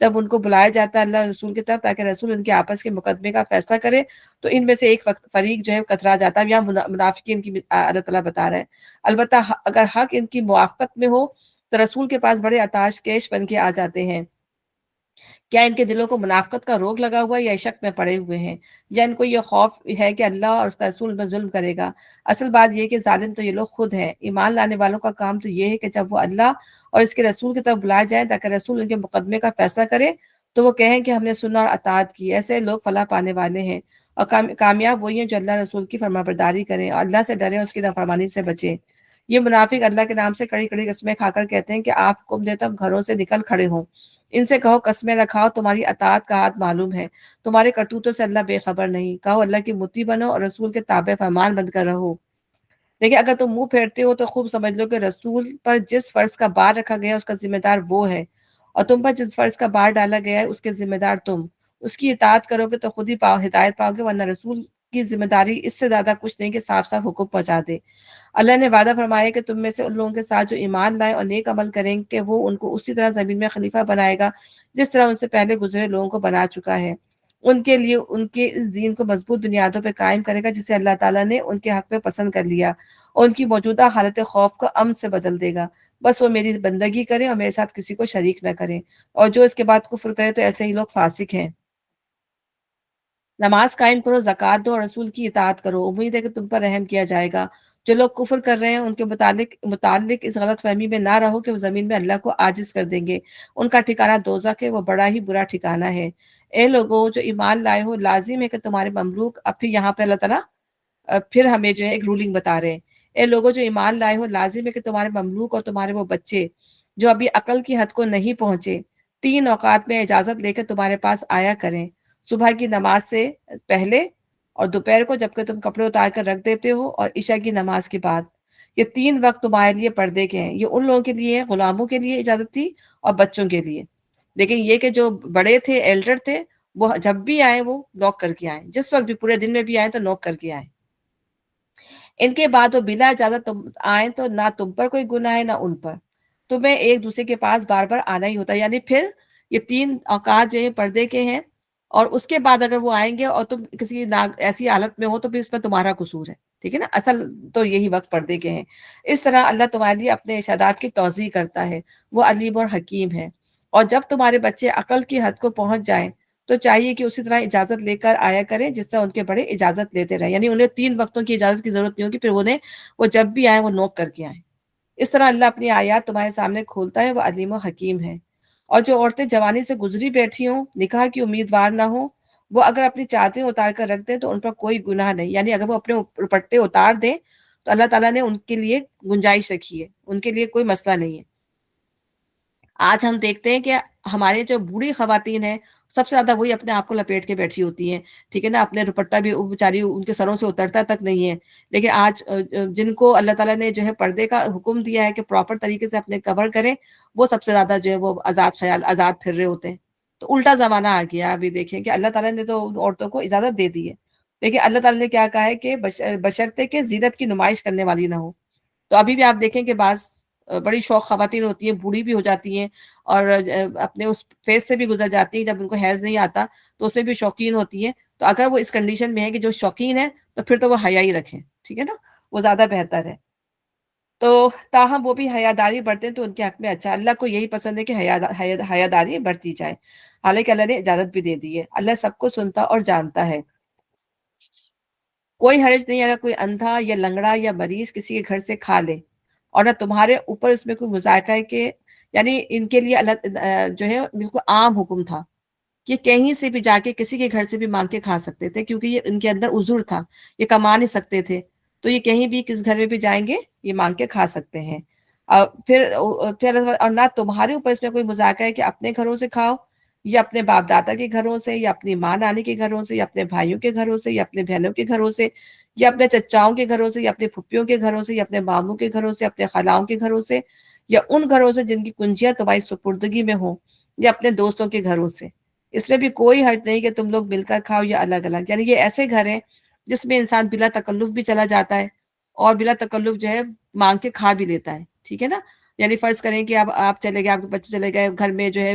جب ان کو بلایا جاتا ہے اللہ رسول کی طرف تاکہ رسول ان کے آپس کے مقدمے کا فیصلہ کرے، تو ان میں سے ایک فریق جو ہے کترا جاتا ہے. یہاں منافقین کی اللہ تعالیٰ بتا رہے ہیں. البتہ اگر حق ان کی موافقت میں ہو تو رسول کے پاس بڑے اتاش کیش بن کے آ جاتے ہیں. کیا ان کے دلوں کو منافقت کا روگ لگا ہوا ہے یا شک میں پڑے ہوئے ہیں، یا ان کو یہ خوف ہے کہ اللہ اور اس کا رسول میں ظلم کرے گا؟ اصل بات یہ کہ ظالم تو یہ لوگ خود ہیں. ایمان لانے والوں کا کام تو یہ ہے کہ جب وہ اللہ اور اس کے رسول کی طرف بلائے جائیں تاکہ رسول ان کے مقدمے کا فیصلہ کرے تو وہ کہیں کہ ہم نے سنا اور اطاعت کی. ایسے لوگ فلاح پانے والے ہیں، اور کامیاب وہی ہیں جو اللہ رسول کی فرمانبرداری کریں اور اللہ سے ڈریں اور اس کی نافرمانی سے بچیں. یہ منافق اللہ کے نام سے کڑی کڑی قسمیں کھا کر کہتے ہیں کہ آپ حکم دے تب گھروں سے نکل کھڑے ہوں. ان سے کہو قسمیں نہ کھاؤ، تمہاری اطاعت کا ہاتھ معلوم ہے، تمہارے کرتوتوں سے اللہ بے خبر نہیں. کہو اللہ کی مطیع بنو اور رسول کے تابع فرمان بند کر رہو. دیکھیں اگر تم منہ پھیرتے ہو تو خوب سمجھ لو کہ رسول پر جس فرض کا بار رکھا گیا اس کا ذمہ دار وہ ہے، اور تم پر جس فرض کا بار ڈالا گیا ہے اس کے ذمہ دار تم. اس کی اطاعت کرو گے تو خود ہی ہدایت پاؤ گے، ورنہ رسول کی ذمہ داری اس سے زیادہ کچھ نہیں کہ صاف صاف حکم پہنچا دے. اللہ نے وعدہ فرمایا کہ تم میں سے ان لوگوں کے ساتھ جو ایمان لائیں اور نیک عمل کریں کہ وہ ان کو اسی طرح زمین میں خلیفہ بنائے گا جس طرح ان سے پہلے گزرے لوگوں کو بنا چکا ہے. ان کے لیے ان کے اس دین کو مضبوط بنیادوں پہ قائم کرے گا جسے اللہ تعالیٰ نے ان کے حق میں پسند کر لیا، اور ان کی موجودہ حالت خوف کو امن سے بدل دے گا. بس وہ میری بندگی کریں اور میرے ساتھ کسی کو شریک نہ کریں، اور جو اس کے بعد کفر کرے تو ایسے ہی لوگ فاسق ہیں. نماز قائم کرو، زکوٰۃ دو اور رسول کی اطاعت کرو، امید ہے کہ تم پر رحم کیا جائے گا. جو لوگ کفر کر رہے ہیں ان کے متعلق اس غلط فہمی میں نہ رہو کہ وہ زمین میں اللہ کو عاجز کر دیں گے. ان کا ٹھکانہ دوزخ ہے، وہ بڑا ہی برا ٹھکانہ ہے. اے لوگوں جو ایمان لائے ہو، لازم ہے کہ تمہارے مملوک، اب پھر یہاں پہ اللہ تعالیٰ پھر ہمیں جو ہے ایک رولنگ بتا رہے ہیں. اے لوگوں جو ایمان لائے ہو، لازم ہے کہ تمہارے مملوک اور تمہارے وہ بچے جو ابھی عقل کی حد کو نہیں پہنچے 3 اوقات میں اجازت لے کے تمہارے پاس آیا کریں، صبح کی نماز سے پہلے اور دوپہر کو جب کہ تم کپڑے اتار کر رکھ دیتے ہو، اور عشاء کی نماز کے بعد. یہ 3 وقت تمہارے لیے پردے کے ہیں. یہ ان لوگوں کے لیے، غلاموں کے لیے اجازت تھی اور بچوں کے لیے. لیکن یہ کہ جو بڑے تھے، ایلڈر تھے، وہ جب بھی آئیں وہ نوک کر کے آئیں، جس وقت بھی پورے دن میں بھی آئیں تو نوک کر کے آئیں. ان کے بعد وہ بلا اجازت تم آئیں تو نہ تم پر کوئی گناہ ہے نہ ان پر. تمہیں ایک دوسرے کے پاس بار بار آنا ہی ہوتا ہے. یعنی پھر یہ 3 اوقات جو ہیں پردے کے ہیں، اور اس کے بعد اگر وہ آئیں گے اور تم کسی ایسی حالت میں ہو تو پھر اس میں تمہارا قصور ہے. ٹھیک ہے نا، اصل تو یہی وقت پردے کے ہیں. اس طرح اللہ تمہارے لیے اپنے ارشادات کی توضیح کرتا ہے، وہ علیم اور حکیم ہے. اور جب تمہارے بچے عقل کی حد کو پہنچ جائیں تو چاہیے کہ اسی طرح اجازت لے کر آیا کریں جس طرح ان کے بڑے اجازت لیتے رہے. یعنی انہیں 3 وقتوں کی اجازت کی ضرورت نہیں ہوگی، پھر وہ جب بھی آئیں وہ نوک کر کے آئیں. اس طرح اللہ اپنی آیات تمہارے سامنے کھولتا ہے، وہ علیم و حکیم ہے. اور جو عورتیں جوانی سے گزری بیٹھی ہوں، نکاح کی امیدوار نہ ہوں، وہ اگر اپنی چادریں اتار کر رکھ دیں تو ان پر کوئی گناہ نہیں. یعنی اگر وہ اپنے دوپٹے اتار دیں تو اللہ تعالیٰ نے ان کے لیے گنجائش رکھی ہے، ان کے لیے کوئی مسئلہ نہیں ہے. آج ہم دیکھتے ہیں کہ ہمارے جو بوڑھی خواتین ہیں سب سے زیادہ وہی اپنے آپ کو لپیٹ کے بیٹھی ہوتی ہیں. ٹھیک ہے نا، اپنے دوپٹہ بھی بیچاری ان کے سروں سے اترتا تک نہیں ہے. لیکن آج جن کو اللہ تعالیٰ نے جو ہے پردے کا حکم دیا ہے کہ پراپر طریقے سے اپنے کور کریں، وہ سب سے زیادہ جو ہے وہ آزاد پھر رہے ہوتے ہیں. تو الٹا زمانہ آ گیا. ابھی دیکھیں کہ اللہ تعالیٰ نے تو عورتوں کو اجازت دے دی ہے، لیکن اللہ تعالیٰ نے کیا کہا ہے کہ بشرطے کہ زینت کی نمائش کرنے والی نہ ہو. تو ابھی بھی آپ دیکھیں کہ بعض بڑی شوق خواتین ہوتی ہیں، بوڑھی بھی ہو جاتی ہیں اور اپنے اس فیز سے بھی گزر جاتی ہیں. جب ان کو حیض نہیں آتا تو اس میں بھی شوقین ہوتی ہیں. تو اگر وہ اس کنڈیشن میں ہے کہ جو شوقین ہے تو پھر تو وہ حیا ہی رکھیں. ٹھیک ہے نا، وہ زیادہ بہتر ہے. تو تاہم وہ بھی حیاداری برتیں تو ان کے حق میں اچھا. اللہ کو یہی پسند ہے کہ حیاداری برتی جائے، حالانکہ اللہ نے اجازت بھی دے دی ہے. اللہ سب کو سنتا اور جانتا ہے. کوئی حرج نہیں اگر کوئی اندھا یا لنگڑا یا مریض کسی کے گھر سے کھا لے، اور نہ تمہارے اوپر اس میں کوئی مذائقہ ہے کہ، یعنی ان کے لیے اللہ جو ہے بالکل عام حکم تھا کہ کہیں سے بھی جا کے کسی کے گھر سے بھی مانگ کے کھا سکتے تھے، کیونکہ یہ ان کے اندر عذر تھا، یہ کما نہیں سکتے تھے. تو یہ کہیں بھی کس گھر میں بھی جائیں گے یہ مانگ کے کھا سکتے ہیں. پھر اور نہ تمہارے اوپر اس میں کوئی مذاکرہ ہے کہ اپنے گھروں سے کھاؤ یا اپنے باپ دادا کے گھروں سے یا اپنی ماں نانی کے گھروں سے یا اپنے بھائیوں کے گھروں سے یا اپنے بہنوں کے گھروں سے یا اپنے چچاؤں کے گھروں سے یا اپنے پھپھیوں کے گھروں سے یا اپنے ماموں کے گھروں سے، اپنے خالاؤں کے گھروں سے، یا ان گھروں سے جن کی کنجیاں تمہاری سپردگی میں ہوں، یا اپنے دوستوں کے گھروں سے. اس میں بھی کوئی حرج نہیں کہ تم لوگ مل کر کھاؤ یا الگ الگ. یعنی یہ ایسے گھر ہیں جس میں انسان بلا تکلف بھی چلا جاتا ہے اور بلا تکلف جو ہے مانگ کے کھا بھی لیتا ہے. ٹھیک ہے نا. یعنی فرض کریں کہ اب آپ چلے گئے، آپ کے بچے چلے گئے، گھر میں جو ہے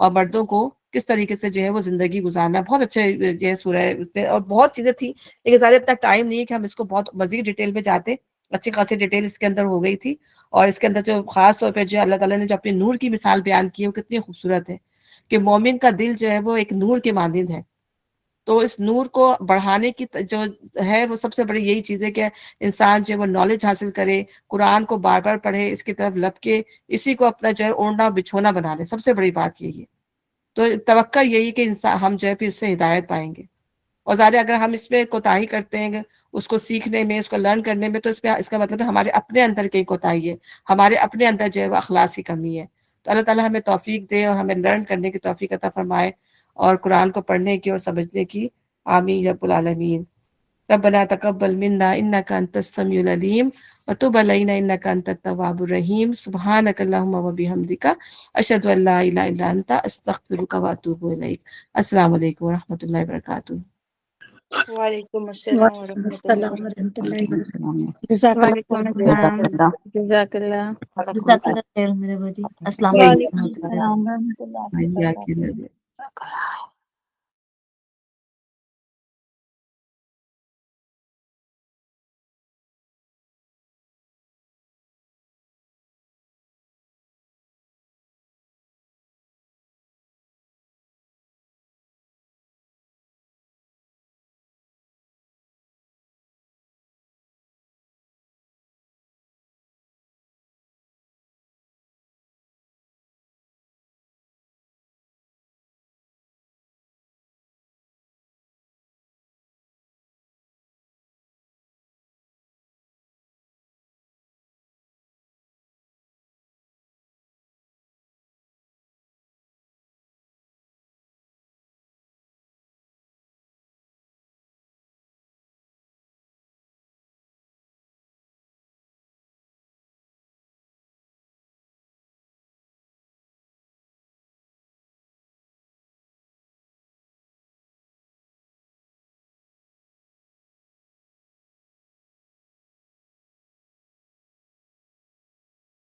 اور مردوں کو کس طریقے سے جو ہے وہ زندگی گزارنا. بہت اچھے جو ہے سورہ اس پہ، اور بہت چیزیں تھیں لیکن زیادہ اتنا ٹائم نہیں ہے کہ ہم اس کو بہت مزید ڈیٹیل میں جاتے. اچھی خاصی ڈیٹیل اس کے اندر ہو گئی تھی. اور اس کے اندر جو خاص طور پہ جو اللہ تعالیٰ نے جو اپنے نور کی مثال بیان کی ہے وہ کتنی خوبصورت ہے کہ مومن کا دل جو ہے وہ ایک نور کے مانند ہے. تو اس نور کو بڑھانے کی جو ہے وہ سب سے بڑی یہی چیز ہے کہ انسان جو ہے وہ نالج حاصل کرے، قرآن کو بار بار پڑھے، اس کی طرف لپ کے اسی کو اپنا جو ہے اوڑھنا بچھونا بنا لے. سب سے بڑی بات یہی ہے. تو توقع یہی کہ انسان ہم جو ہے پھر اس سے ہدایت پائیں گے. اور ظاہر اگر ہم اس میں کوتاہی کرتے ہیں اس کو سیکھنے میں، اس کو لرن کرنے میں، تو اس کا مطلب ہے ہمارے اپنے اندر کی کوتاہی ہے، ہمارے اپنے اندر جو ہے وہ اخلاص کی کمی ہے. تو اللہ تعالیٰ ہمیں توفیق دے اور ہمیں لرن کرنے کی توفیق عطا فرمائے اور قرآن کو پڑھنے کی اور سمجھنے کی. آمین رب العالمین. ربنا تقبل منا انك انت السميع العليم وتب علينا انك انت التواب الرحيم. سبحانك اللهم وبحمدك اشهد ان لا اله الا انت استغفرك واتوب اليك. السلام علیکم ورحمۃ اللہ وبرکاتہ. وعلیکم السلام وعلیکم ورحمۃ اللہ السلام ورحمۃ اللہ وبرکاتہ. وبرکاتہ. جزاک وعلیکم اللہ السلام. خیر. جزاک اللہ. جزاک اللہ خیر میرے بھائی. السلام وعلیکم علیکم. وعلیکم السلام ورحمۃ اللہ السلام. وبرکاتہ.